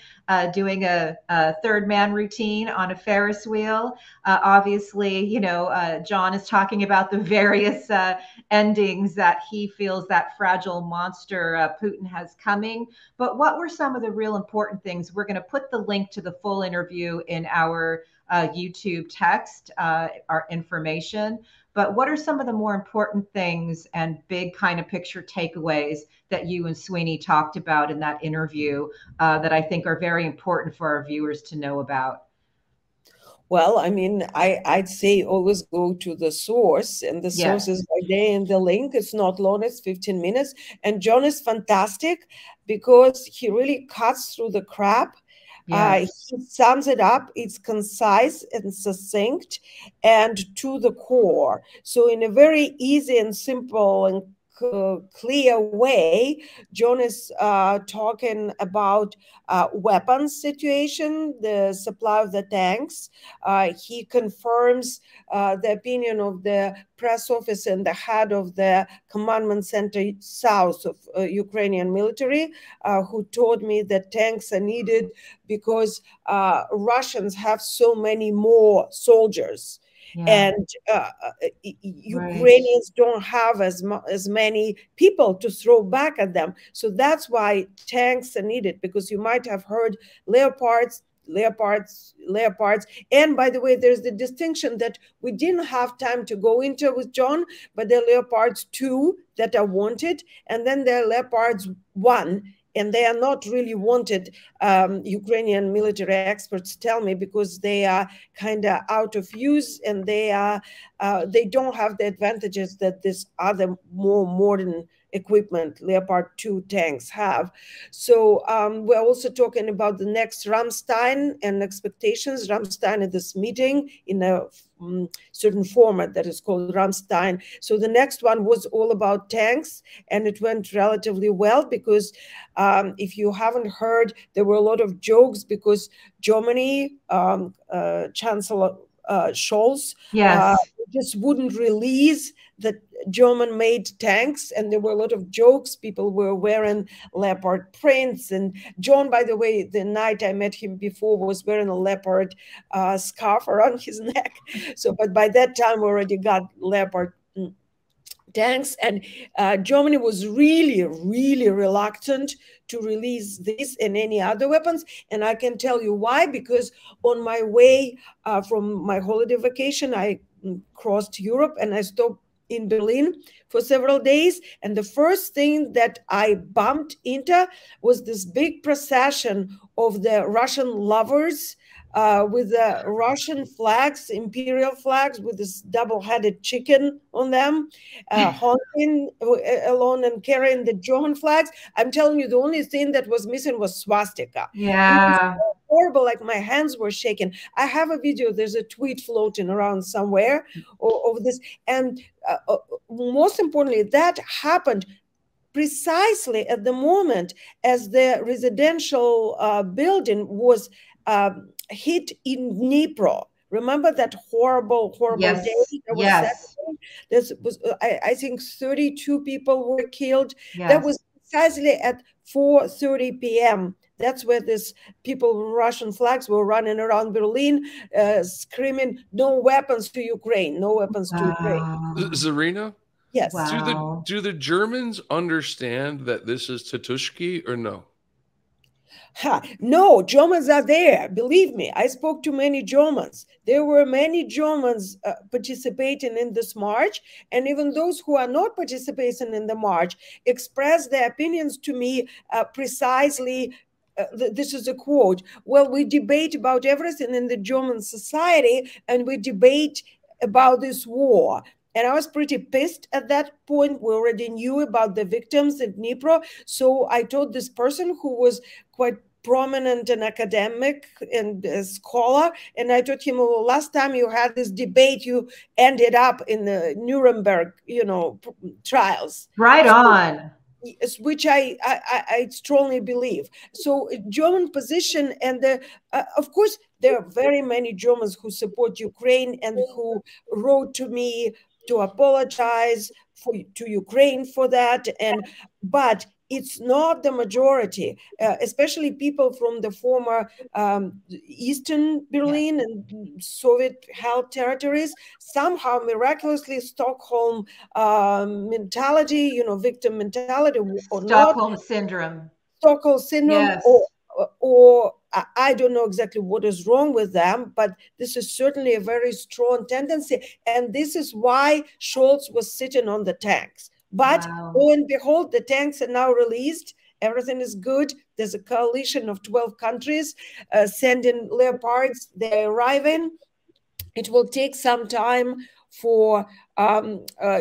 doing a third man routine on a Ferris wheel. Obviously, John is talking about the various endings that he feels that fragile monster Putin has coming. But what were some of the real important things? We're going to put the link to the full interview in our YouTube text, our information. But what are some of the more important things and big kind of picture takeaways that you and Sweeney talked about in that interview that I think are very important for our viewers to know about? Well, I mean, I'd say always go to the source, and the source is right there in the link. It's not long, it's 15 minutes. And John is fantastic because he really cuts through the crap He sums it up. It's concise and succinct and to the core. So in a very easy and simple and clear way, John is talking about weapons situation, the supply of the tanks. He confirms the opinion of the press office and the head of the commandment center south of Ukrainian military, who told me that tanks are needed because Russians have so many more soldiers. And Ukrainians don't have as many people to throw back at them. So that's why tanks are needed, because you might have heard leopards. And by the way, there's the distinction that we didn't have time to go into with John, but there are Leopards 2 that are wanted, and then there are Leopards 1. And they are not really wanted, Ukrainian military experts tell me, because they are kind of out of use, and they don't have the advantages that this other more modern equipment, Leopard 2 tanks, have. So we're also talking about the next Ramstein and expectations. Ramstein at this meeting in a certain format that is called Ramstein. So the next one was all about tanks, and it went relatively well, because if you haven't heard, there were a lot of jokes because Germany, Chancellor Scholz, just wouldn't release the German-made tanks, and there were a lot of jokes. People were wearing leopard prints, and John, by the way, the night I met him before, was wearing a leopard scarf around his neck. So, but by that time, we already got leopard tanks, and Germany was really, really reluctant to release this and any other weapons. And I can tell you why, because on my way from my holiday vacation, I crossed Europe and I stopped in Berlin for several days. And the first thing that I bumped into was this big procession of the Russian lovers with the Russian flags, imperial flags, with this double-headed chicken on them, honking alone and carrying the German flags. I'm telling you, the only thing that was missing was swastika. Yeah. Horrible, like my hands were shaking. I have a video, there's a tweet floating around somewhere of this. And most importantly, that happened precisely at the moment as the residential building was hit in Dnipro. Remember that horrible day? That was I think 32 people were killed. That was precisely at 4:30 p.m. That's where these people with Russian flags were running around Berlin, screaming, "No weapons to Ukraine! No weapons to Ukraine!" Zarina? Yes. Do the Germans understand that this is Tatushki or no? No, Germans are there. Believe me, I spoke to many Germans. There were many Germans participating in this march, and even those who are not participating in the march expressed their opinions to me precisely. This is a quote. Well, we debate about everything in the German society, and we debate about this war. And I was pretty pissed at that point. We already knew about the victims in Dnipro. So I told this person who was quite prominent and academic and a scholar, and I told him, well, last time you had this debate, you ended up in the Nuremberg, trials. Right on. Which I strongly believe. So German position, and of course, there are very many Germans who support Ukraine and who wrote to me to apologize to Ukraine for that. But it's not the majority, especially people from the former Eastern Berlin and Soviet-held territories. Somehow, miraculously, Stockholm mentality, victim mentality, or Stockholm syndrome. Stockholm syndrome, yes. or I don't know exactly what is wrong with them, but this is certainly a very strong tendency. And this is why Scholz was sitting on the tanks. But lo and behold, the tanks are now released. Everything is good. There's a coalition of 12 countries sending Leopards. They're arriving. It will take some time for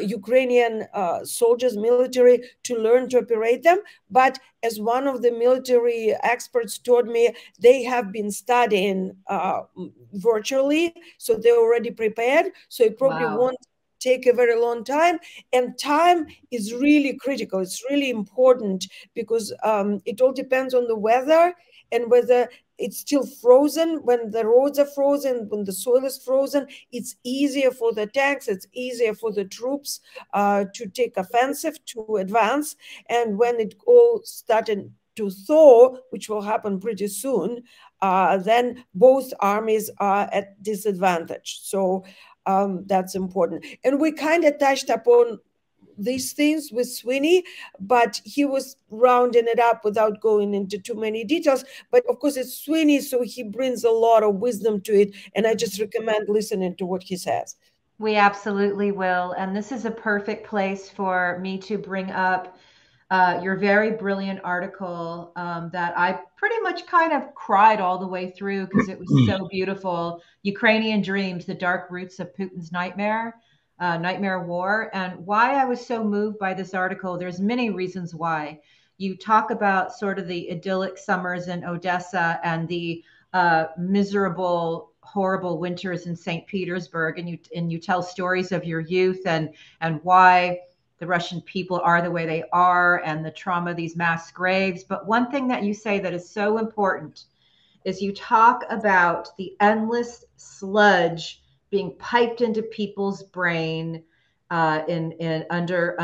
Ukrainian soldiers, military, to learn to operate them. But as one of the military experts told me, they have been studying virtually, so they're already prepared. So it probably won't take a very long time, and time is really critical. It's really important because it all depends on the weather and whether it's still frozen. When the roads are frozen, when the soil is frozen, it's easier for the tanks, it's easier for the troops to take offensive, to advance. And when it all started to thaw, which will happen pretty soon, then both armies are at disadvantage. So that's important. And we kind of touched upon these things with Sweeney, but he was rounding it up without going into too many details. But of course, it's Sweeney, so he brings a lot of wisdom to it. And I just recommend listening to what he says. We absolutely will. And this is a perfect place for me to bring up your very brilliant article that I pretty much kind of cried all the way through because it was so beautiful. Ukrainian Dreams, the Dark Roots of Putin's Nightmare War. And why I was so moved by this article, there's many reasons why. You talk about sort of the idyllic summers in Odessa and the miserable, horrible winters in St. Petersburg, and you tell stories of your youth and why the Russian people are the way they are and the trauma, these mass graves. But one thing that you say that is so important is you talk about the endless sludge being piped into people's brain under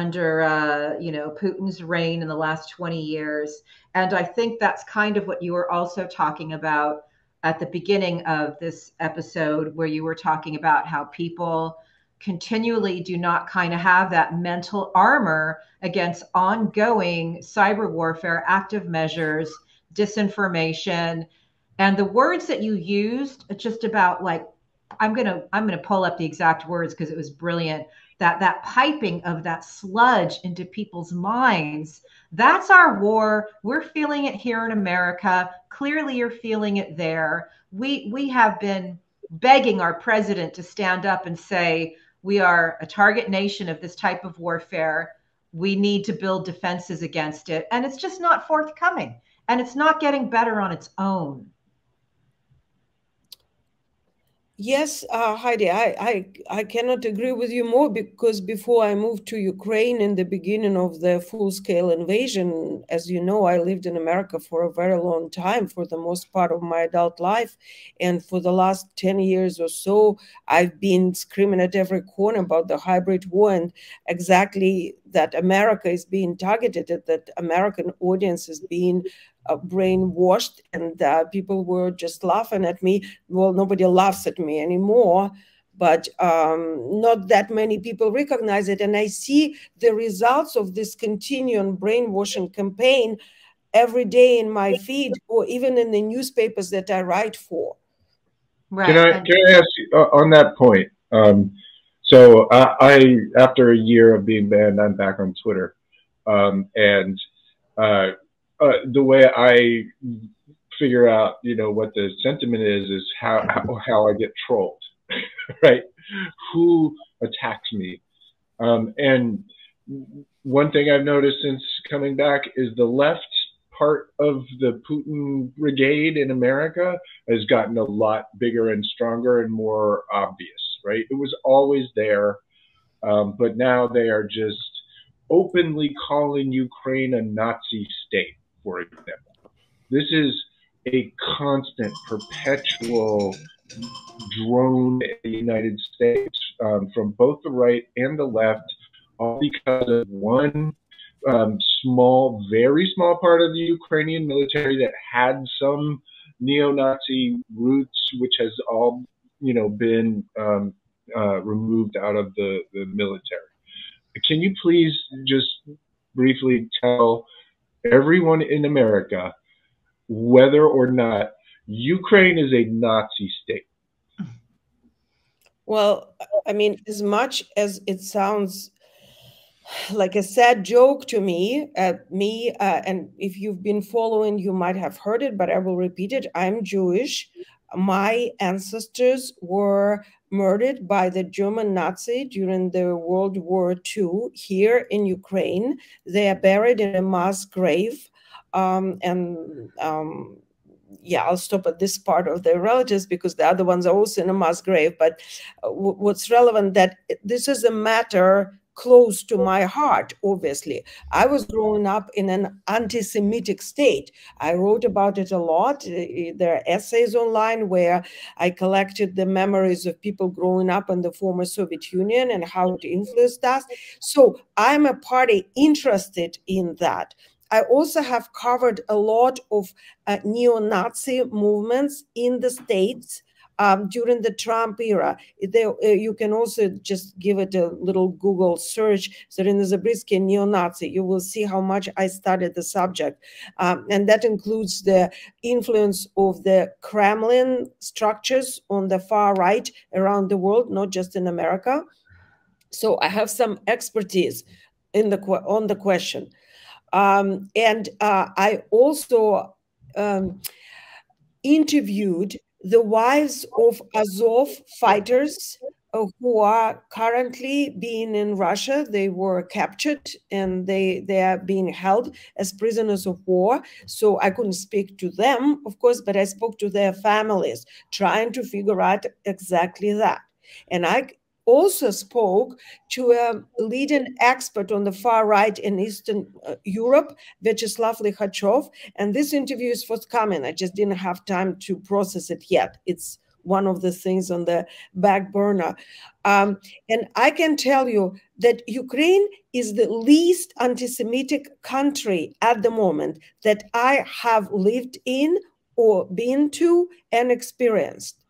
Putin's reign in the last 20 years. And I think that's kind of what you were also talking about at the beginning of this episode, where you were talking about how people continually do not kind of have that mental armor against ongoing cyber warfare, active measures, disinformation, and the words that you used, just about like, I'm gonna pull up the exact words because it was brilliant. That piping of that sludge into people's minds. That's our war. We're feeling it here in America. Clearly, you're feeling it there. We have been begging our president to stand up and say, we are a target nation of this type of warfare. We need to build defenses against it. And it's just not forthcoming. And it's not getting better on its own. Yes, Heidi, I cannot agree with you more, because before I moved to Ukraine in the beginning of the full-scale invasion, as you know, I lived in America for a very long time, for the most part of my adult life. And for the last 10 years or so, I've been screaming at every corner about the hybrid war and exactly that America is being targeted, that American audience is being brainwashed, and people were just laughing at me. Well, nobody laughs at me anymore, but not that many people recognize it. And I see the results of this continuing brainwashing campaign every day in my feed, or even in the newspapers that I write for. Right. Can I ask you on that point? So I, after a year of being banned, I'm back on Twitter, and the way I figure out, what the sentiment is how I get trolled, right? Who attacks me? And one thing I've noticed since coming back is the left part of the Putin brigade in America has gotten a lot bigger and stronger and more obvious, right? It was always there, but now they are just openly calling Ukraine a Nazi state, for example. This is a constant, perpetual drone in the United States from both the right and the left, all because of one very small part of the Ukrainian military that had some neo-Nazi roots, which has all, been removed out of the military. Can you please just briefly tell everyone in America whether or not Ukraine is a Nazi state? Well, I mean, as much as it sounds like a sad joke to me, and if you've been following, you might have heard it, but I will repeat it. I'm Jewish. my ancestors were murdered by the German Nazi during the World War II here in Ukraine. They are buried in a mass grave. Yeah, I'll stop at this part of their relatives because the other ones are also in a mass grave. But what's relevant that this is a matter close to my heart, obviously. I was growing up in an anti-Semitic state. I wrote about it a lot. There are essays online where I collected the memories of people growing up in the former Soviet Union and how it influenced us. So I'm a party interested in that. I also have covered a lot of neo-Nazi movements in the States during the Trump era. You can also just give it a little Google search, Zarina Zabrisky, neo-Nazi. You will see how much I studied the subject. And that includes the influence of the Kremlin structures on the far right around the world, not just in America. So I have some expertise on the question. I also interviewed the wives of Azov fighters who are currently being in Russia. They were captured and they are being held as prisoners of war. So I couldn't speak to them, of course, but I spoke to their families, trying to figure out exactly that. And I also spoke to a leading expert on the far right in Eastern Europe, Vyacheslav Likhachov, and this interview is forthcoming. I just didn't have time to process it yet. It's one of the things on the back burner. And I can tell you that Ukraine is the least anti-Semitic country at the moment that I have lived in or been to and experienced.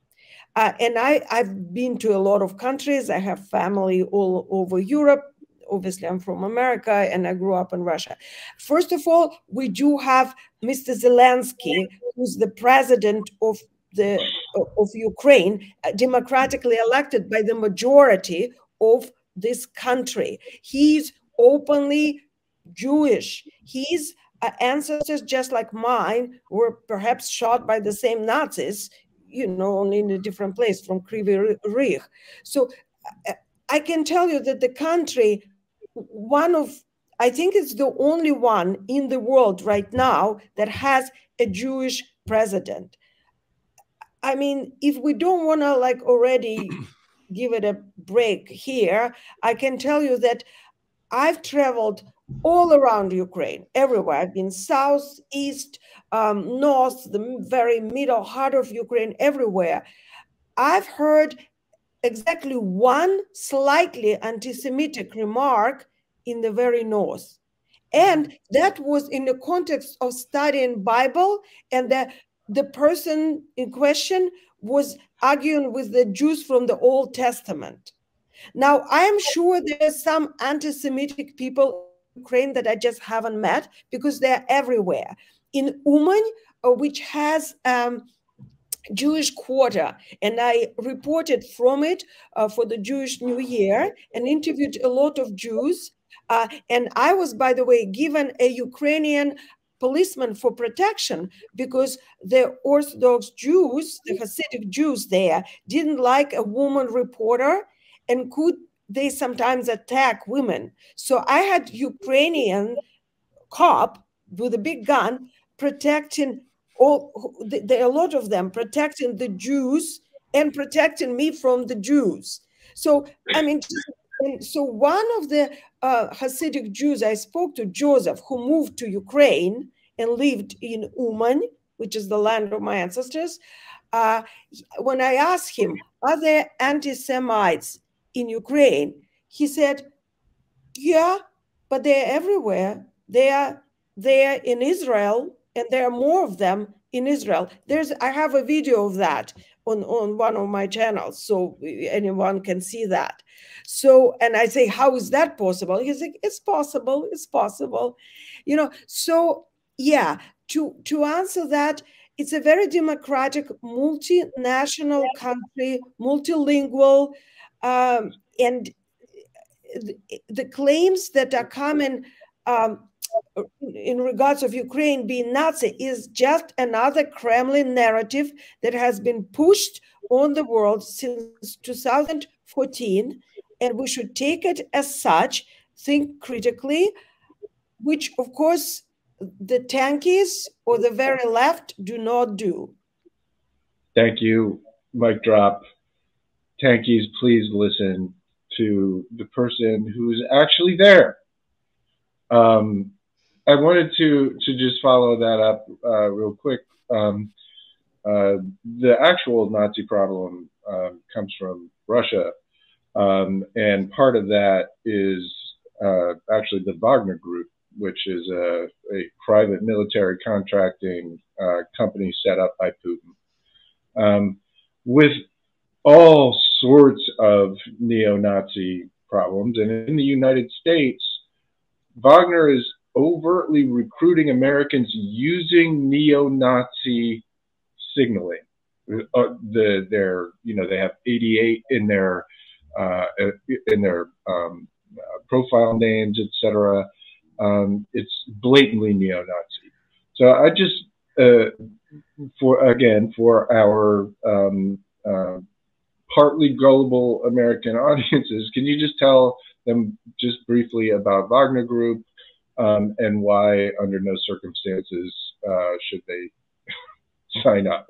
And I've been to a lot of countries. I have family all over Europe. Obviously, I'm from America, and I grew up in Russia. First of all, we do have Mr. Zelensky, who's the president of Ukraine, democratically elected by the majority of this country. He's openly Jewish. His ancestors, just like mine, were perhaps shot by the same Nazis, you know, only in a different place, from Kryvyi Rih. So I can tell you that the country, I think it's the only one in the world right now that has a Jewish president. I mean, if we don't want to like already give it a break here, I can tell you that I've traveled all around Ukraine, everywhere. I've been south, east, north, the very middle heart of Ukraine, everywhere. I've heard exactly one slightly anti-Semitic remark in the very north. And that was in the context of studying Bible, and the person in question was arguing with the Jews from the Old Testament. Now, I am sure there's some anti-Semitic people in Ukraine that I just haven't met because they're everywhere. In Uman, which has Jewish quarter, and I reported from it for the Jewish New Year and interviewed a lot of Jews. And I was, by the way, given a Ukrainian policeman for protection because the Orthodox Jews, the Hasidic Jews there, didn't like a woman reporter, and they sometimes attack women. So I had Ukrainian cop with a big gun protecting a lot of them, protecting the Jews and protecting me from the Jews. So, I mean, so one of the Hasidic Jews I spoke to, Joseph, who moved to Ukraine and lived in Uman, which is the land of my ancestors, when I asked him, are there anti-Semites in Ukraine? He said, yeah, but they're everywhere. They are in Israel, and there are more of them in Israel. I have a video of that on one of my channels, so anyone can see that. So, and I say, how is that possible? He's like, it's possible, it's possible. You know, so yeah, to answer that, it's a very democratic, multinational country, multilingual, and the claims that are coming in regards of Ukraine being Nazi is just another Kremlin narrative that has been pushed on the world since 2014, and we should take it as such, think critically, which of course the tankies or the very left do not do. Thank you. Mic drop. Tankies, please listen to the person who's actually there. I wanted to just follow that up real quick. The actual Nazi problem comes from Russia, and part of that is actually the Wagner Group, which is a private military contracting company set up by Putin, with all sorts of neo-Nazi problems. And in the United States, Wagner is overtly recruiting Americans using neo-Nazi signaling. They have 88 in their profile names, etc. It's blatantly neo-Nazi. So I just, for our partly gullible American audiences, can you just tell them just briefly about Wagner Group and why, under no circumstances, should they sign up?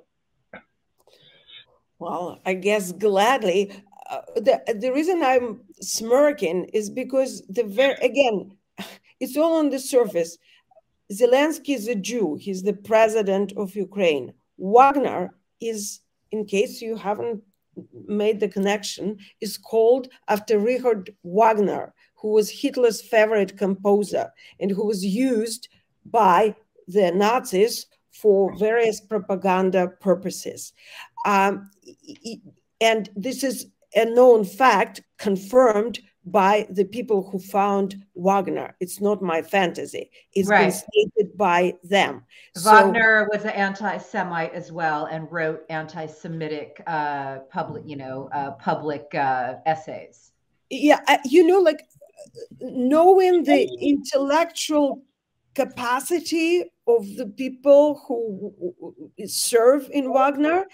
Well, I guess gladly. The reason I'm smirking is because again, it's all on the surface. Zelensky is a Jew. He's the president of Ukraine. Wagner is, in case you haven't made the connection, is called after Richard Wagner, who was Hitler's favorite composer and who was used by the Nazis for various propaganda purposes. And this is a known fact confirmed by the people who found Wagner. It's not my fantasy. It's been stated by them. Wagner was an anti-Semite as well and wrote anti-Semitic public essays. Yeah, like knowing the intellectual capacity of the people who serve in Wagner,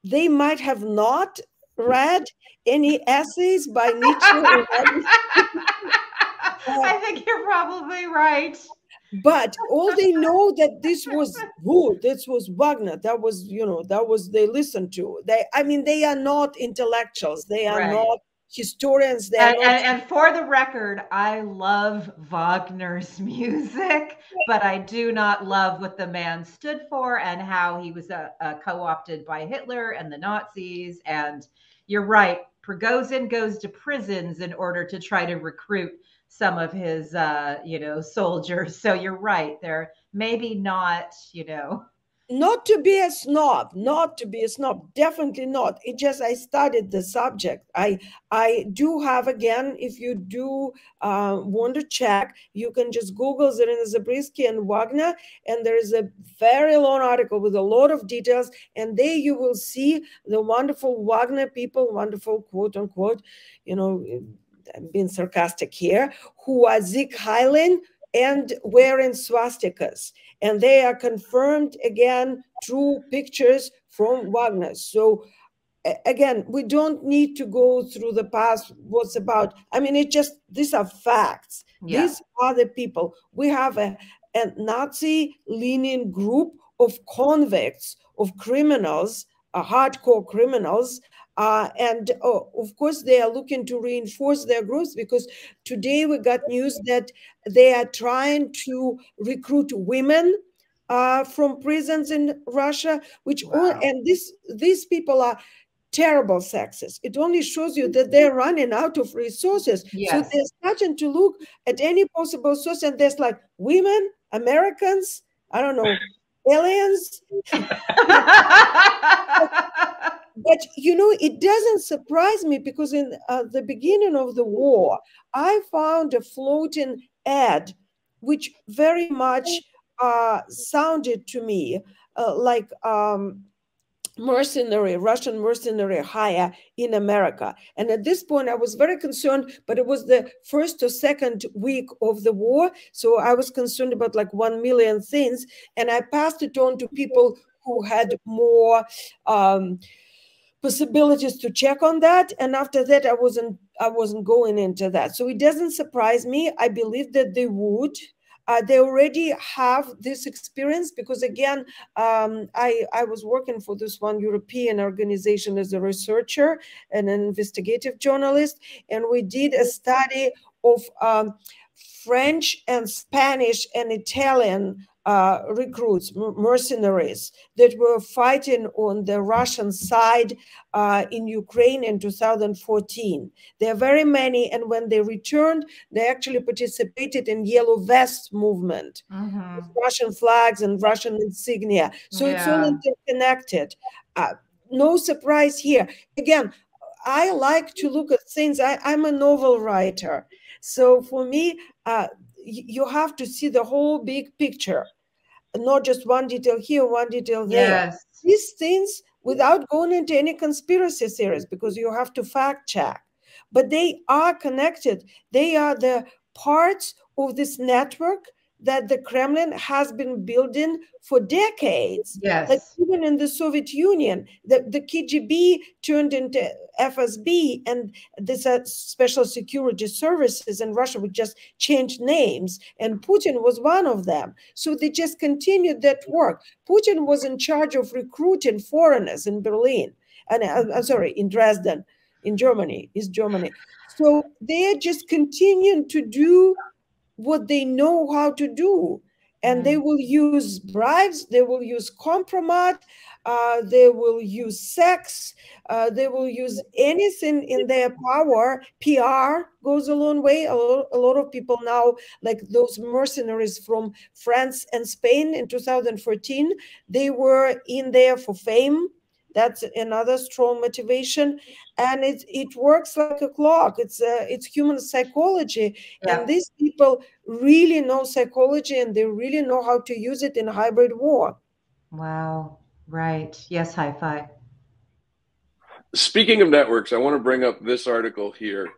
they might have not read any essays by Nietzsche. I think you're probably right. But all they know that this was good. This was Wagner. That was they listened to. They are not intellectuals. They are not historians. And for the record, I love Wagner's music, but I do not love what the man stood for and how he was co-opted by Hitler and the Nazis. And you're right, Prigozhin goes to prisons in order to try to recruit some of his, soldiers. So you're right, they're maybe not, Not to be a snob, definitely not. It just, I studied the subject. I do have, again, if you do want to check, you can just Google Zarina Zabrisky and Wagner, and there is a very long article with a lot of details, and there you will see the wonderful Wagner people, wonderful quote unquote, I'm being sarcastic here, who are Zig Heilin and wearing swastikas. And they are confirmed, again, through pictures from Wagner. So, again, we don't need to go through the past, what's about. These are facts. Yeah. These are the people. We have a Nazi-leaning group of convicts, of criminals, hardcore criminals, and of course, they are looking to reinforce their groups, because today we got news that they are trying to recruit women from prisons in Russia, and these people are terrible sexists. It only shows you that they're running out of resources. Yes. So they're starting to look at any possible source, and there's like women, Americans, I don't know, aliens. But, it doesn't surprise me, because in the beginning of the war, I found a floating ad, which very much sounded to me like Russian mercenary hire in America. And at this point, I was very concerned, but it was the first or second week of the war. So I was concerned about like 1 million things. And I passed it on to people who had more possibilities to check on that. And after that, I wasn't going into that. So it doesn't surprise me. I believe that they would. They already have this experience because, again, I was working for this one European organization as a researcher and an investigative journalist, and we did a study of French and Spanish and Italian recruits, mercenaries that were fighting on the Russian side in Ukraine in 2014. There are very many, and when they returned, they actually participated in Yellow Vest movement, with Russian flags and Russian insignia. So it's all interconnected. No surprise here. Again, I like to look at things. I'm a novel writer. So for me, you have to see the whole big picture, not just one detail here, one detail there. Yes. These things without going into any conspiracy theories, because you have to fact check. But they are connected. They are the parts of this network that the Kremlin has been building for decades. Yes. Like even in the Soviet Union, the KGB turned into FSB, and these are special security services in Russia would just change names, and Putin was one of them. So they just continued that work. Putin was in charge of recruiting foreigners in Berlin, and I'm sorry, in Dresden, in Germany, East Germany. So they are just continuing to do what they know how to do. And they will use bribes, they will use compromise, they will use sex, they will use anything in their power. PR goes a long way. A lot of people now, like those mercenaries from France and Spain in 2014, they were in there for fame. That's another strong motivation, and it works like a clock. It's human psychology, and these people really know psychology, and they really know how to use it in hybrid war. Wow. Right. Yes, Hi-Fi. Speaking of networks, I want to bring up this article here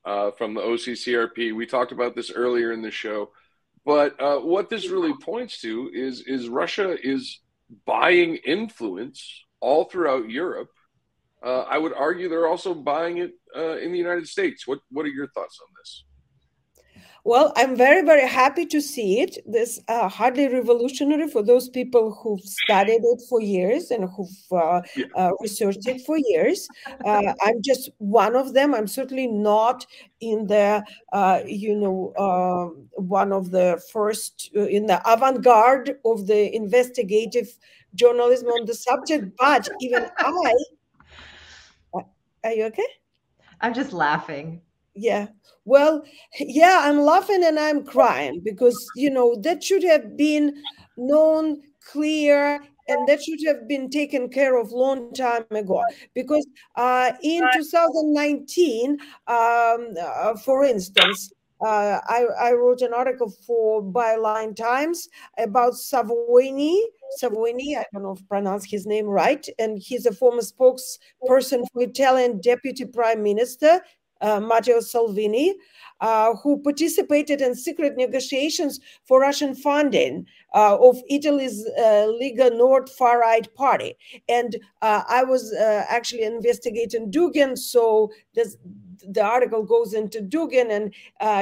from the OCCRP. We talked about this earlier in the show, but what this really points to is Russia is buying influence all throughout Europe. I would argue they're also buying it in the United States. What are your thoughts on this? Well, I'm very, very happy to see it. This hardly revolutionary for those people who've studied it for years and who've researched it for years. I'm just one of them. I'm certainly not in the, one of the first in the avant-garde of the investigative journalism on the subject, but even are you okay? I'm just laughing. Yeah. Well, yeah, I'm laughing and I'm crying because, that should have been known, clear, and that should have been taken care of long time ago. Because in 2019, for instance, I wrote an article for Byline Times about Sweeney. I don't know if I pronounce his name right. And he's a former spokesperson for Italian Deputy Prime Minister, Matteo Salvini, who participated in secret negotiations for Russian funding of Italy's Lega Nord far-right party. And I was actually investigating Dugin, so the article goes into Dugin and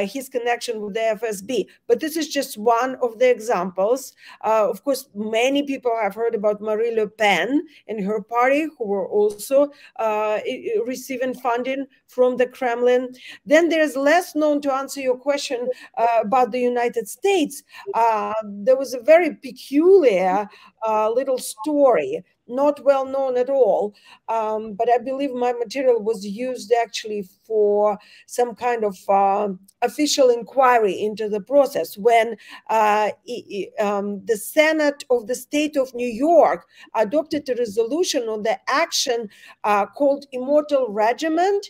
his connection with the FSB. But this is just one of the examples. Of course, many people have heard about Marie Le Pen and her party, who were also receiving funding from the Kremlin. Then there's less known, to answer your question about the United States. There was a very peculiar little story, not well known at all, but I believe my material was used actually for some kind of official inquiry into the process when the Senate of the state of New York adopted a resolution on the action called Immortal Regiment,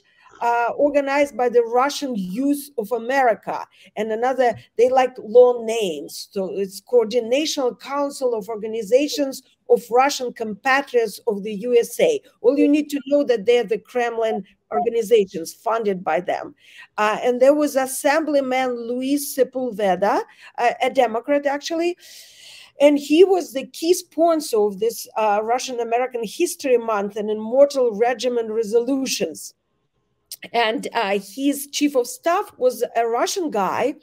organized by the Russian Youth of America, and another, they like long names. So it's Coordination Council of Organizations of Russian Compatriots of the USA. All you need to know that they're the Kremlin organizations funded by them. And there was Assemblyman Luis Sepulveda, a Democrat actually, and he was the key sponsor of this Russian-American History Month and Immortal Regiment resolutions. And his chief of staff was a Russian guy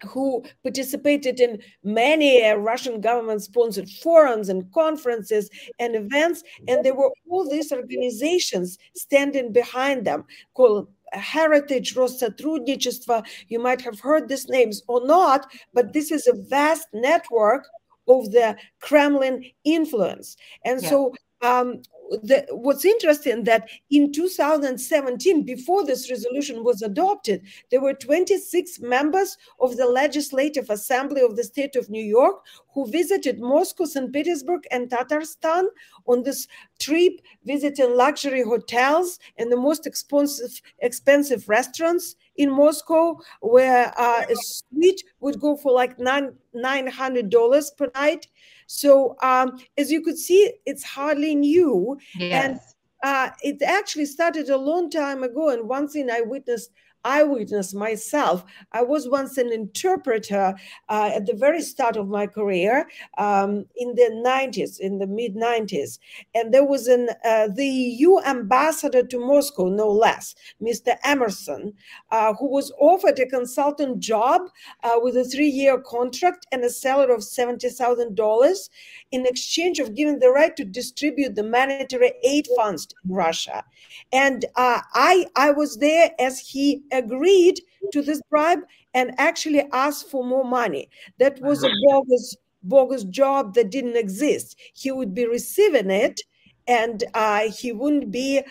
who participated in many Russian government-sponsored forums and conferences and events. And there were all these organizations standing behind them called Heritage, Россотрудничество. You might have heard these names or not, but this is a vast network of the Kremlin influence. And so what's interesting that in 2017, before this resolution was adopted, there were 26 members of the Legislative Assembly of the state of New York who visited Moscow, St. Petersburg, and Tatarstan on this trip, visiting luxury hotels and the most expensive restaurants in Moscow, where a suite would go for like $900 per night. So as you could see, it's hardly new. Yes. And it actually started a long time ago. And one thing I witnessed myself. I was once an interpreter at the very start of my career in the 90s, in the mid 90s. And there was the EU ambassador to Moscow, no less, Mr. Emerson, who was offered a consultant job with a 3-year contract and a salary of $70,000 in exchange of giving the right to distribute the monetary aid funds to Russia. And I was there as he agreed to this bribe and actually asked for more money. That was a bogus job that didn't exist. He would be receiving it, and he wouldn't be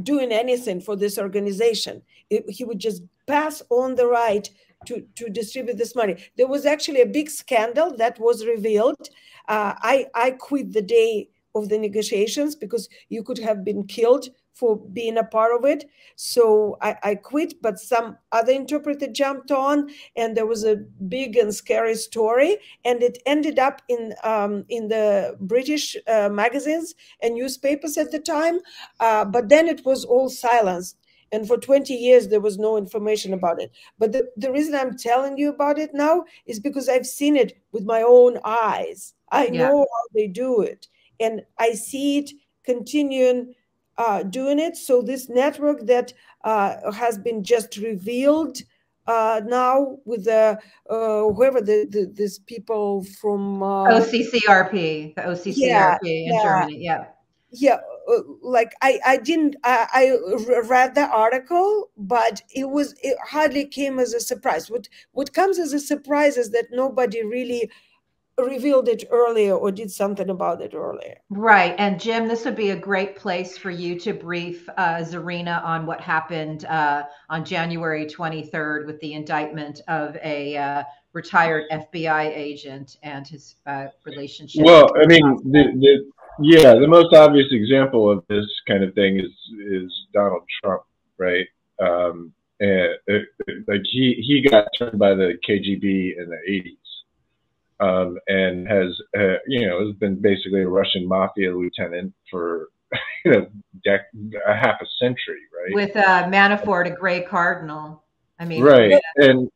doing anything for this organization. He would just pass on the right to distribute this money. There was actually a big scandal that was revealed. I quit the day of the negotiations because you could have been killed for being a part of it. So I quit, but some other interpreter jumped on, and there was a big and scary story, and it ended up in the British magazines and newspapers at the time, but then it was all silenced. And for 20 years, there was no information about it. But the reason I'm telling you about it now is because I've seen it with my own eyes. I know how they do it. And I see it continuing doing it. So this network that has been just revealed now with whoever these people from OCCRP, the OCCRP in Germany. Yeah, like I read the article, but it hardly came as a surprise. What comes as a surprise is that nobody really revealed it earlier or did something about it earlier. Right. And Jim, this would be a great place for you to brief Zarina on what happened on January 23rd with the indictment of a retired FBI agent and his relationship. Well, I mean, the most obvious example of this kind of thing is Donald Trump, right? And like he got turned by the KGB in the 80s. And has has been basically a Russian mafia lieutenant for a half a century, right? With Manafort, a gray cardinal. I mean, right. And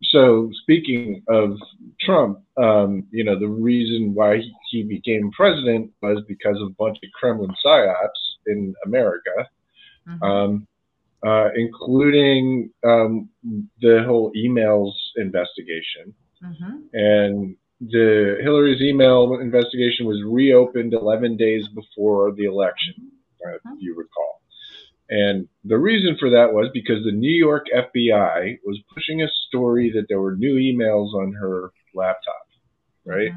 so speaking of Trump, the reason why he became president was because of a bunch of Kremlin psyops in America, including the whole emails investigation. And Hillary's email investigation was reopened 11 days before the election, if you recall. And the reason for that was because the New York FBI was pushing a story that there were new emails on her laptop, right?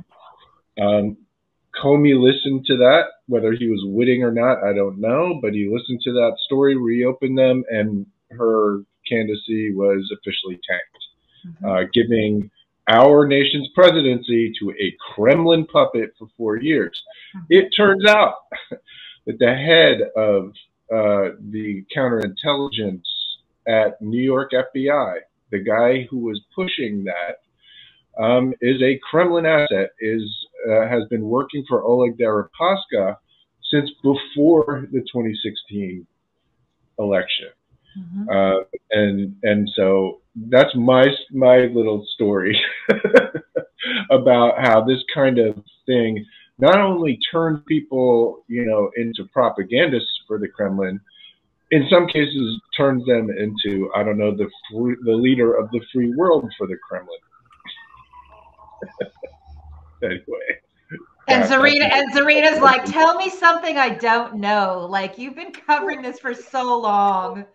Comey listened to that, whether he was witting or not, I don't know, but he listened to that story, reopened them, and her candidacy was officially tanked, giving our nation's presidency to a Kremlin puppet for 4 years. It turns out that the head of the counterintelligence at New York FBI, the guy who was pushing that, is a Kremlin asset, has been working for Oleg Deripaska since before the 2016 election. And so that's my little story about how this kind of thing not only turns people, into propagandists for the Kremlin, in some cases turns them into, I don't know, the leader of the free world for the Kremlin. Anyway. And Zarina's like, tell me something I don't know. Like, you've been covering this for so long.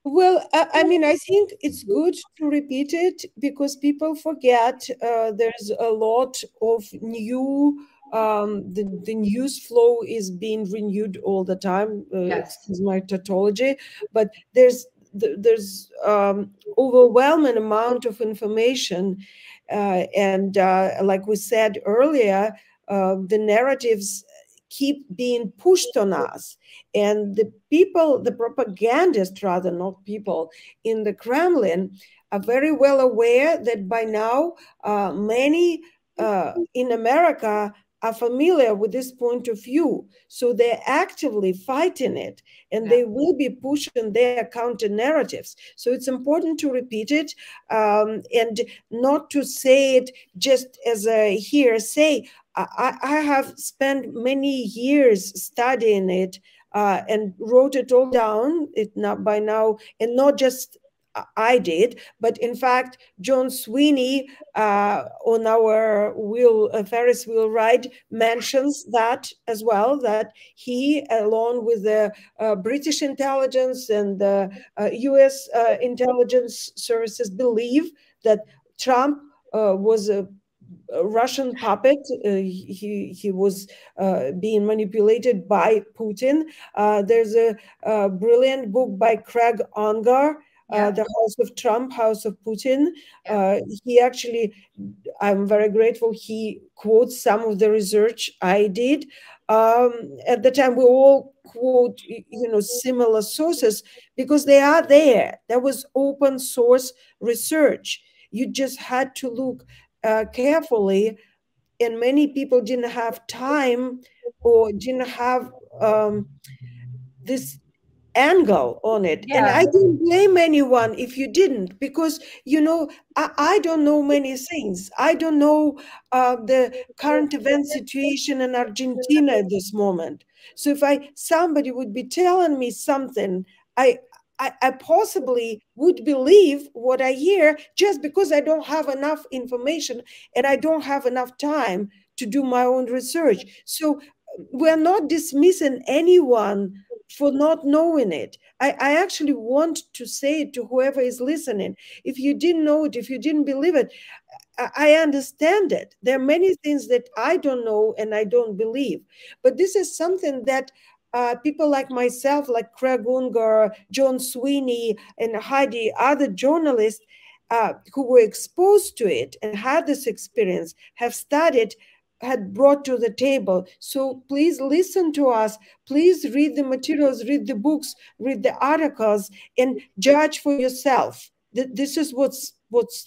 Well, I mean, I think it's good to repeat it because people forget there's a lot of new, the news flow is being renewed all the time. Yes. Excuse my tautology, but there's overwhelming amount of information. And like we said earlier, the narratives keep being pushed on us. And the people, the propagandists rather, not people, in the Kremlin are very well aware that by now many in America are familiar with this point of view. So they're actively fighting it, and they will be pushing their counter narratives. So it's important to repeat it and not to say it just as a hearsay. I have spent many years studying it and wrote it all down. By now, and not just I did, but in fact, John Sweeney on our Ferris wheel ride mentions that as well, that he, along with the British intelligence and the US intelligence services, believe that Trump was a Russian puppet. He was being manipulated by Putin. There's a brilliant book by Craig Unger, The House of Trump, House of Putin. He actually, I'm very grateful, he quotes some of the research I did. At the time, we all quote, similar sources because they are there. There was open source research. You just had to look carefully, and many people didn't have time or didn't have this angle on it. And I don't blame anyone if you didn't, because I don't know many things. I don't know the current event situation in Argentina at this moment. So if somebody would be telling me something, I possibly would believe what I hear just because I don't have enough information and I don't have enough time to do my own research. So we're not dismissing anyone for not knowing it. I actually want to say it to whoever is listening. If you didn't know it, if you didn't believe it, I understand it. There are many things that I don't know and I don't believe. But this is something that people like myself, like Craig Unger, John Sweeney, and Heidi, other journalists who were exposed to it and had this experience, have studied, had brought to the table. So please listen to us. Please read the materials, read the books, read the articles, and judge for yourself. This is what's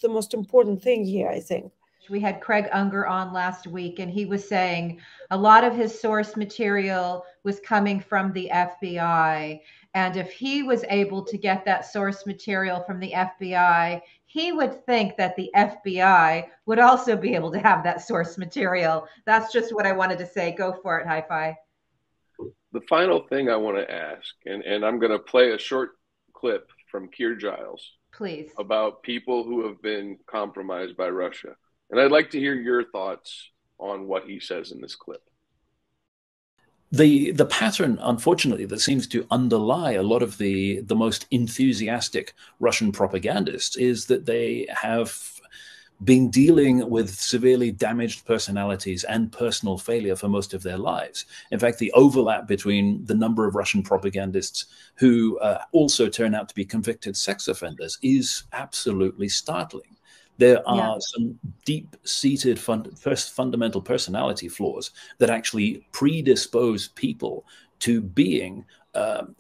the most important thing here, I think. We had Craig Unger on last week, and he was saying a lot of his source material was coming from the FBI. And if he was able to get that source material from the FBI, he would think that the FBI would also be able to have that source material. That's just what I wanted to say. Go for it, Hi-Fi. The final thing I want to ask, and I'm going to play a short clip from Keir Giles. Please. About people who have been compromised by Russia. And I'd like to hear your thoughts on what he says in this clip. The pattern, unfortunately, that seems to underlie a lot of the most enthusiastic Russian propagandists is that they have been dealing with severely damaged personalities and personal failure for most of their lives. In fact, the overlap between the number of Russian propagandists who also turn out to be convicted sex offenders is absolutely startling. There are some deep-seated fundamental personality flaws that actually predispose people to being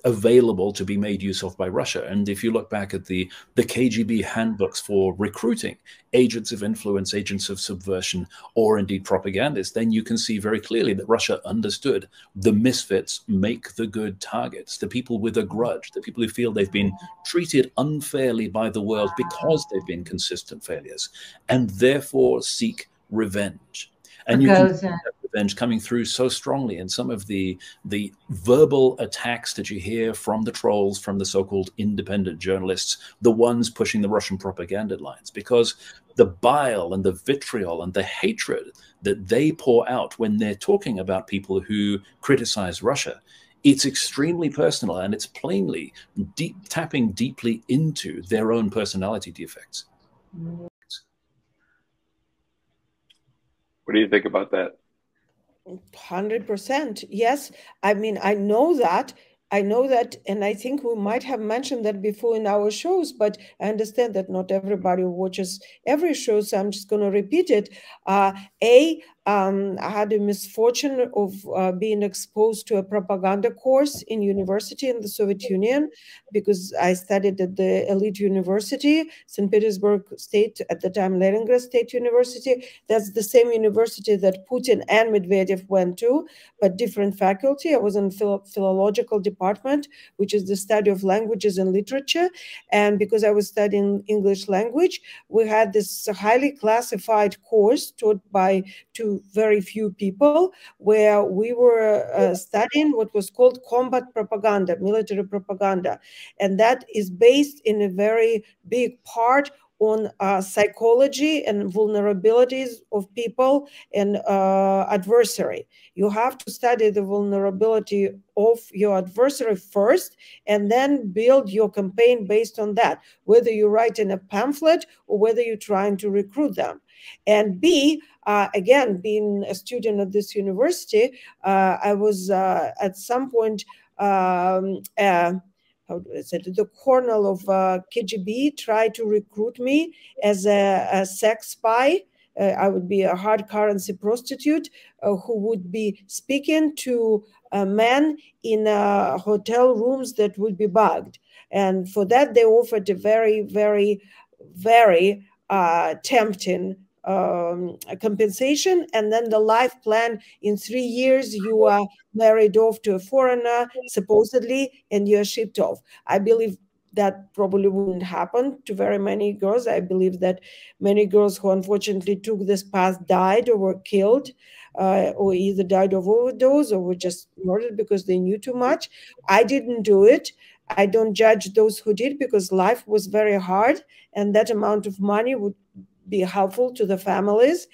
available to be made use of by Russia. And if you look back at the KGB handbooks for recruiting agents of influence, agents of subversion, or indeed propagandists, then you can see very clearly that Russia understood the misfits make the good targets, the people with a grudge, the people who feel they've been treated unfairly by the world because they've been consistent failures, and therefore seek revenge. And you can see that revenge coming through so strongly in some of the verbal attacks that you hear from the trolls, from the so-called independent journalists, the ones pushing the Russian propaganda lines, because the bile and the vitriol and the hatred that they pour out when they're talking about people who criticize Russia, it's extremely personal, and it's plainly tapping deeply into their own personality defects. What do you think about that? 100%. Yes. I mean, I know that, and I think we might have mentioned that before in our shows, but I understand that not everybody watches every show, so I'm just going to repeat it. I had the misfortune of being exposed to a propaganda course in university in the Soviet Union, because I studied at the elite university, St. Petersburg State, at the time Leningrad State University. That's the same university that Putin and Medvedev went to, but different faculty. I was in philological department, which is the study of languages and literature. And because I was studying English language, we had this highly classified course taught by two very few people, where we were studying what was called combat propaganda, military propaganda. And that is based in a very big part on psychology and vulnerabilities of people and adversary. You have to study the vulnerability of your adversary first, and then build your campaign based on that, whether you're writing a pamphlet or whether you're trying to recruit them. And B, again, being a student at this university, I was at some point, how do I say it? The colonel of KGB tried to recruit me as a sex spy. I would be a hard currency prostitute who would be speaking to men in hotel rooms that would be bugged. And for that, they offered a very, very, very tempting compensation, and then the life plan: in 3 years you are married off to a foreigner supposedly and you're shipped off. I believe that probably wouldn't happen to very many girls. I believe that many girls who unfortunately took this path died or were killed, or either died of overdose or were just murdered because they knew too much. I didn't do it. I don't judge those who did, because life was very hard, and that amount of money would be helpful to the families.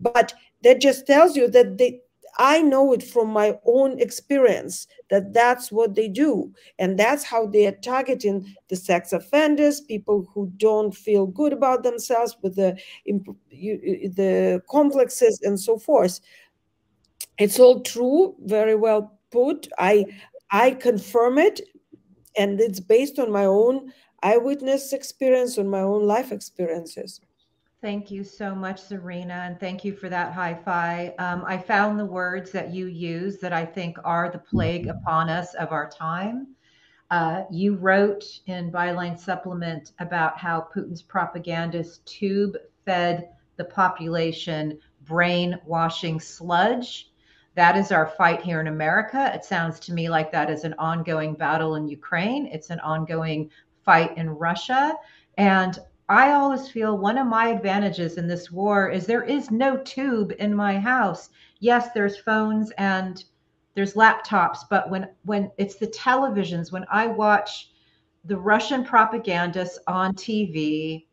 But that just tells you that I know it from my own experience, that that's what they do. And that's how they are targeting the sex offenders, people who don't feel good about themselves, with the complexes and so forth. It's all true, very well put. I confirm it, and it's based on my own eyewitness experience, on my own life experiences. Thank you so much, Zarina, and thank you for that hi-fi. I found the words that you use that I think are the plague upon us of our time. You wrote in Byline Supplement about how Putin's propagandists tube-fed the population brainwashing sludge. That is our fight here in America. It sounds to me like that is an ongoing battle in Ukraine. It's an ongoing fight in Russia. And I always feel one of my advantages in this war is there is no tube in my house. Yes, there's phones and there's laptops, but when it's the televisions, when I watch the Russian propagandists on TV,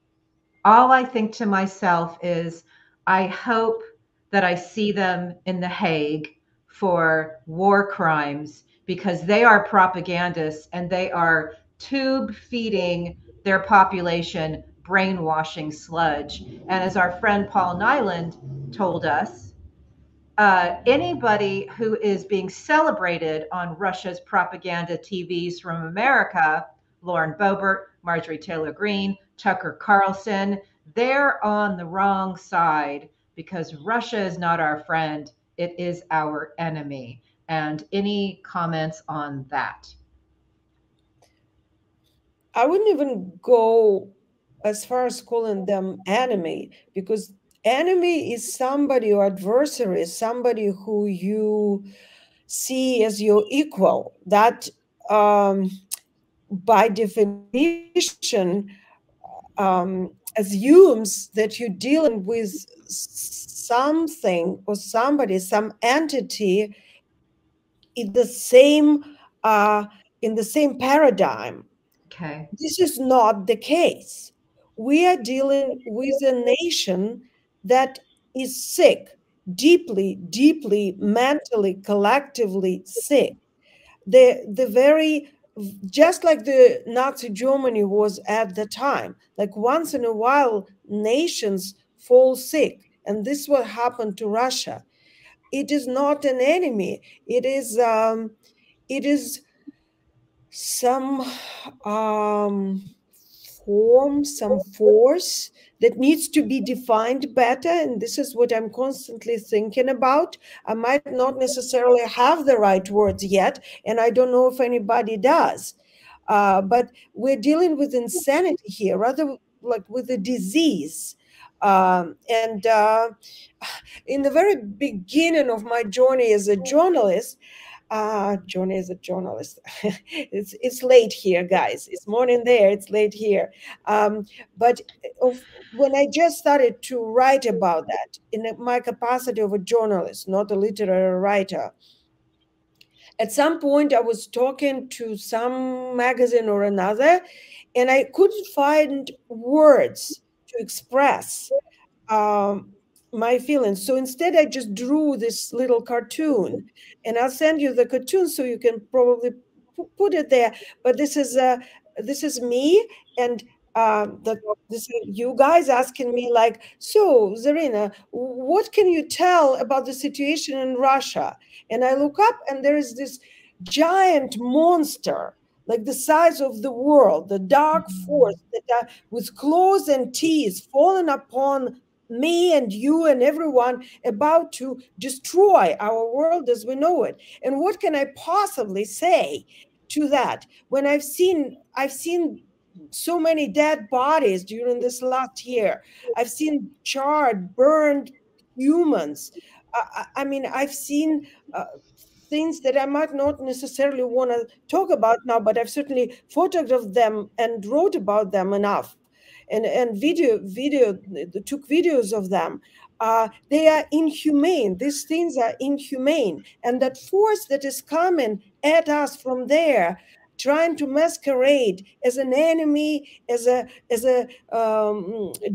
all I think to myself is, I hope that I see them in The Hague for war crimes, because they are propagandists and they are tube feeding their population brainwashing sludge. And as our friend Paul Nyland told us, anybody who is being celebrated on Russia's propaganda TVs from America, Lauren Boebert, Marjorie Taylor Greene, Tucker Carlson, they're on the wrong side, because Russia is not our friend, it is our enemy. And any comments on that? I wouldn't even go as far as calling them enemy, because enemy is somebody, or adversary is somebody who you see as your equal. That by definition assumes that you're dealing with something or somebody, some entity in the same paradigm. Okay. This is not the case. We are dealing with a nation that is sick, deeply, deeply, mentally, collectively sick. The very, just like the Nazi Germany was at the time, like once in a while, nations fall sick. And this is what happened to Russia. It is not an enemy. It is some form, some force that needs to be defined better. And this is what I'm constantly thinking about. I might not necessarily have the right words yet, and I don't know if anybody does. But we're dealing with insanity here, rather like with a disease. In the very beginning of my journey as a journalist, Johnny is a journalist. It's late here, guys. It's morning there. It's late here. But when I just started to write about that in my capacity of a journalist, not a literary writer, at some point I was talking to some magazine or another, and I couldn't find words to express my feelings. So instead, I just drew this little cartoon, and I'll send you the cartoon so you can probably put it there. But this is me, and this is you guys asking me like, so Zarina, what can you tell about the situation in Russia? And I look up, and there is this giant monster, like the size of the world, the dark force that with claws and teeth falling upon me and you and everyone, about to destroy our world as we know it. And what can I possibly say to that when I've seen so many dead bodies during this last year? I've seen charred, burned humans. I mean, I've seen things that I might not necessarily want to talk about now, but I've certainly photographed them and wrote about them enough. And took videos of them. They are inhumane. These things are inhumane. And that force that is coming at us from there, trying to masquerade as an enemy, as a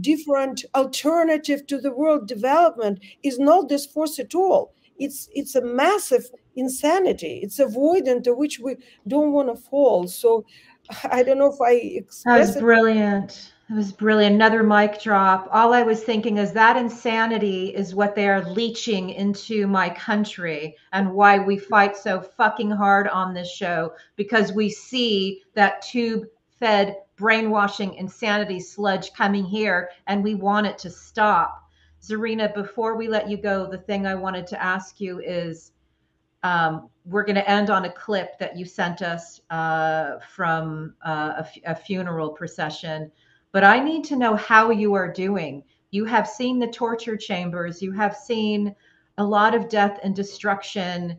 different alternative to the world development, is not this force at all. It's a massive insanity. It's a void into which we don't want to fall. So I don't know if I expressed it. That was brilliant. It was brilliant. Another mic drop. All I was thinking is that insanity is what they are leaching into my country, and why we fight so fucking hard on this show, because we see that tube-fed brainwashing insanity sludge coming here, and we want it to stop. Zarina, before we let you go, the thing I wanted to ask you is, we're going to end on a clip that you sent us from a funeral procession. But I need to know how you are doing. You have seen the torture chambers. You have seen a lot of death and destruction.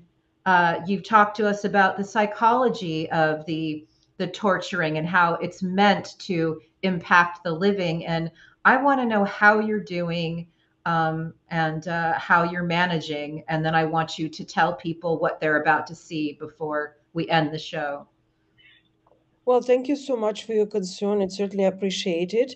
You've talked to us about the psychology of the torturing and how it's meant to impact the living. And I want to know how you're doing and how you're managing. And then I want you to tell people what they're about to see before we end the show. Well, thank you so much for your concern. It's certainly appreciated.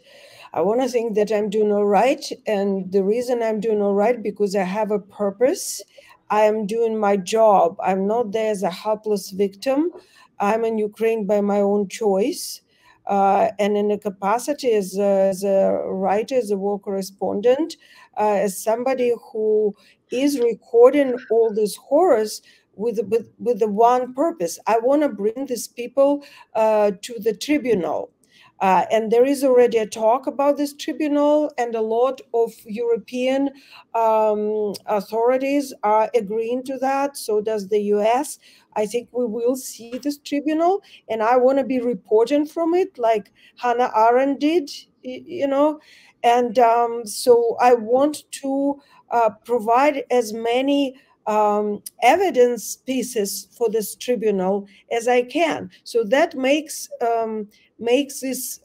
I want to think that I'm doing all right. And the reason I'm doing all right, because I have a purpose. I am doing my job. I'm not there as a helpless victim. I'm in Ukraine by my own choice. And in a capacity as a writer, as a war correspondent, as somebody who is recording all these horrors with the one purpose. I want to bring these people to the tribunal. And there is already a talk about this tribunal, and a lot of European authorities are agreeing to that. So does the US. I think we will see this tribunal, and I want to be reporting from it like Hannah Arendt did, you know. And so I want to provide as many evidence pieces for this tribunal as I can. So that makes this,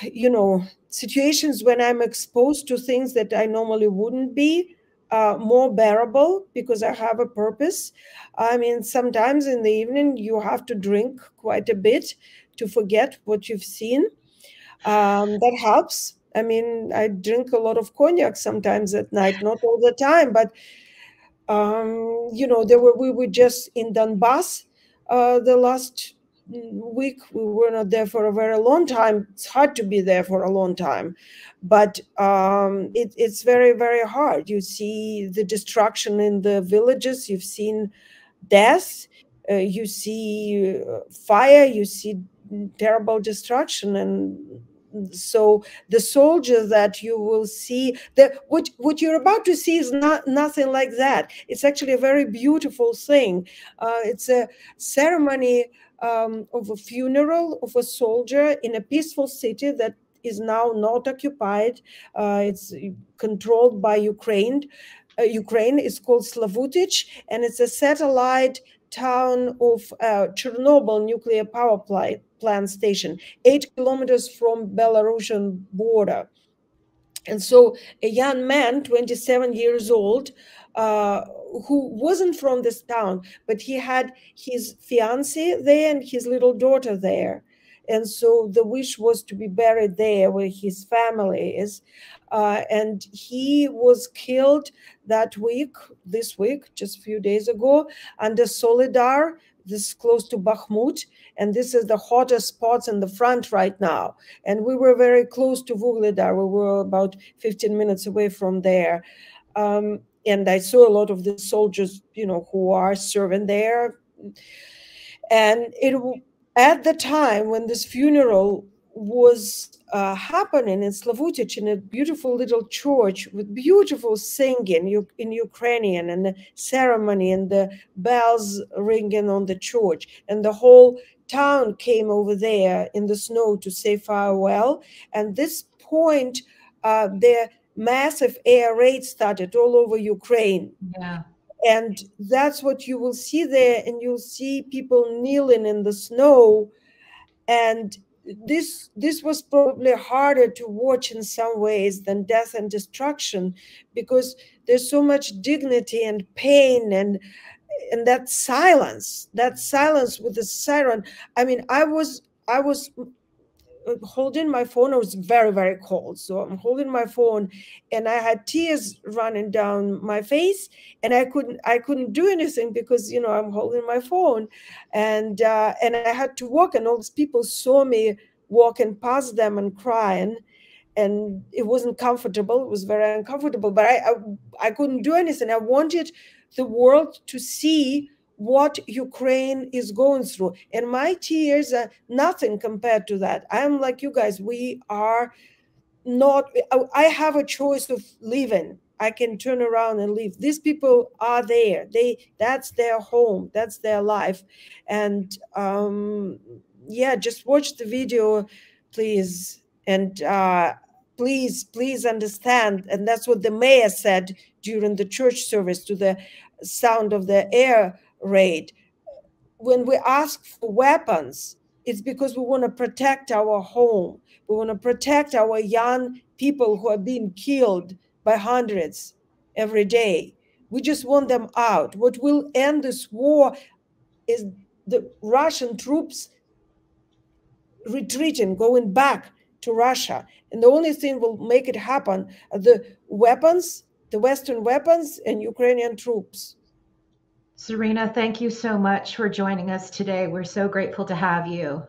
you know, situations when I'm exposed to things that I normally wouldn't be, more bearable, because I have a purpose. I mean, sometimes in the evening you have to drink quite a bit to forget what you've seen. That helps. I mean, I drink a lot of cognac sometimes at night, not all the time, but you know, we were just in Donbass the last week. We were not there for a very long time. It's hard to be there for a long time, but it's very, very hard. You see the destruction in the villages. You've seen death. You see fire. You see terrible destruction. And so the soldier that you will see, that what you're about to see is nothing like that. It's actually a very beautiful thing. It's a ceremony of a funeral of a soldier in a peaceful city that is now not occupied. It's controlled by Ukraine. Ukraine is called Slavutich, and it's a satellite town of Chernobyl nuclear power plant station, 8 kilometers from Belarusian border. And so a young man, 27 years old, who wasn't from this town, but he had his fiancée there and his little daughter there. And so the wish was to be buried there where his family is. And he was killed this week, just a few days ago, under Solidar. This is close to Bakhmut, and this is the hottest spots in the front right now. And we were very close to Vuhledar. We were about 15 minutes away from there. And I saw a lot of the soldiers, you know, who are serving there. And at the time when this funeral was happening in Slavutich, in a beautiful little church with beautiful singing in Ukrainian, and the ceremony and the bells ringing on the church, and the whole town came over there in the snow to say farewell. And this point, the massive air raid started all over Ukraine. Yeah. And that's what you will see there, and you'll see people kneeling in the snow. And this was probably harder to watch in some ways than death and destruction, because there's so much dignity and pain and that silence with the siren. I mean, I was holding my phone. It was very, very cold, so I'm holding my phone, and I had tears running down my face, and I couldn't do anything because, you know, I'm holding my phone, and I had to walk, and all these people saw me walking past them and crying, and it wasn't comfortable. It was very uncomfortable, but I couldn't do anything. I wanted the world to see what Ukraine is going through. And my tears are nothing compared to that. I'm like you guys, we are not, I have a choice of leaving. I can turn around and leave. These people are there. That's their home. That's their life. And yeah, just watch the video, please. And please understand. And that's what the mayor said during the church service to the sound of the air raid. When we ask for weapons, it's because we want to protect our home. We want to protect our young people who are being killed by hundreds every day. We just want them out. What will end this war is the Russian troops retreating, going back to Russia. And the only thing will make it happen are the weapons, the Western weapons, and Ukrainian troops. Zarina, thank you so much for joining us today. We're so grateful to have you.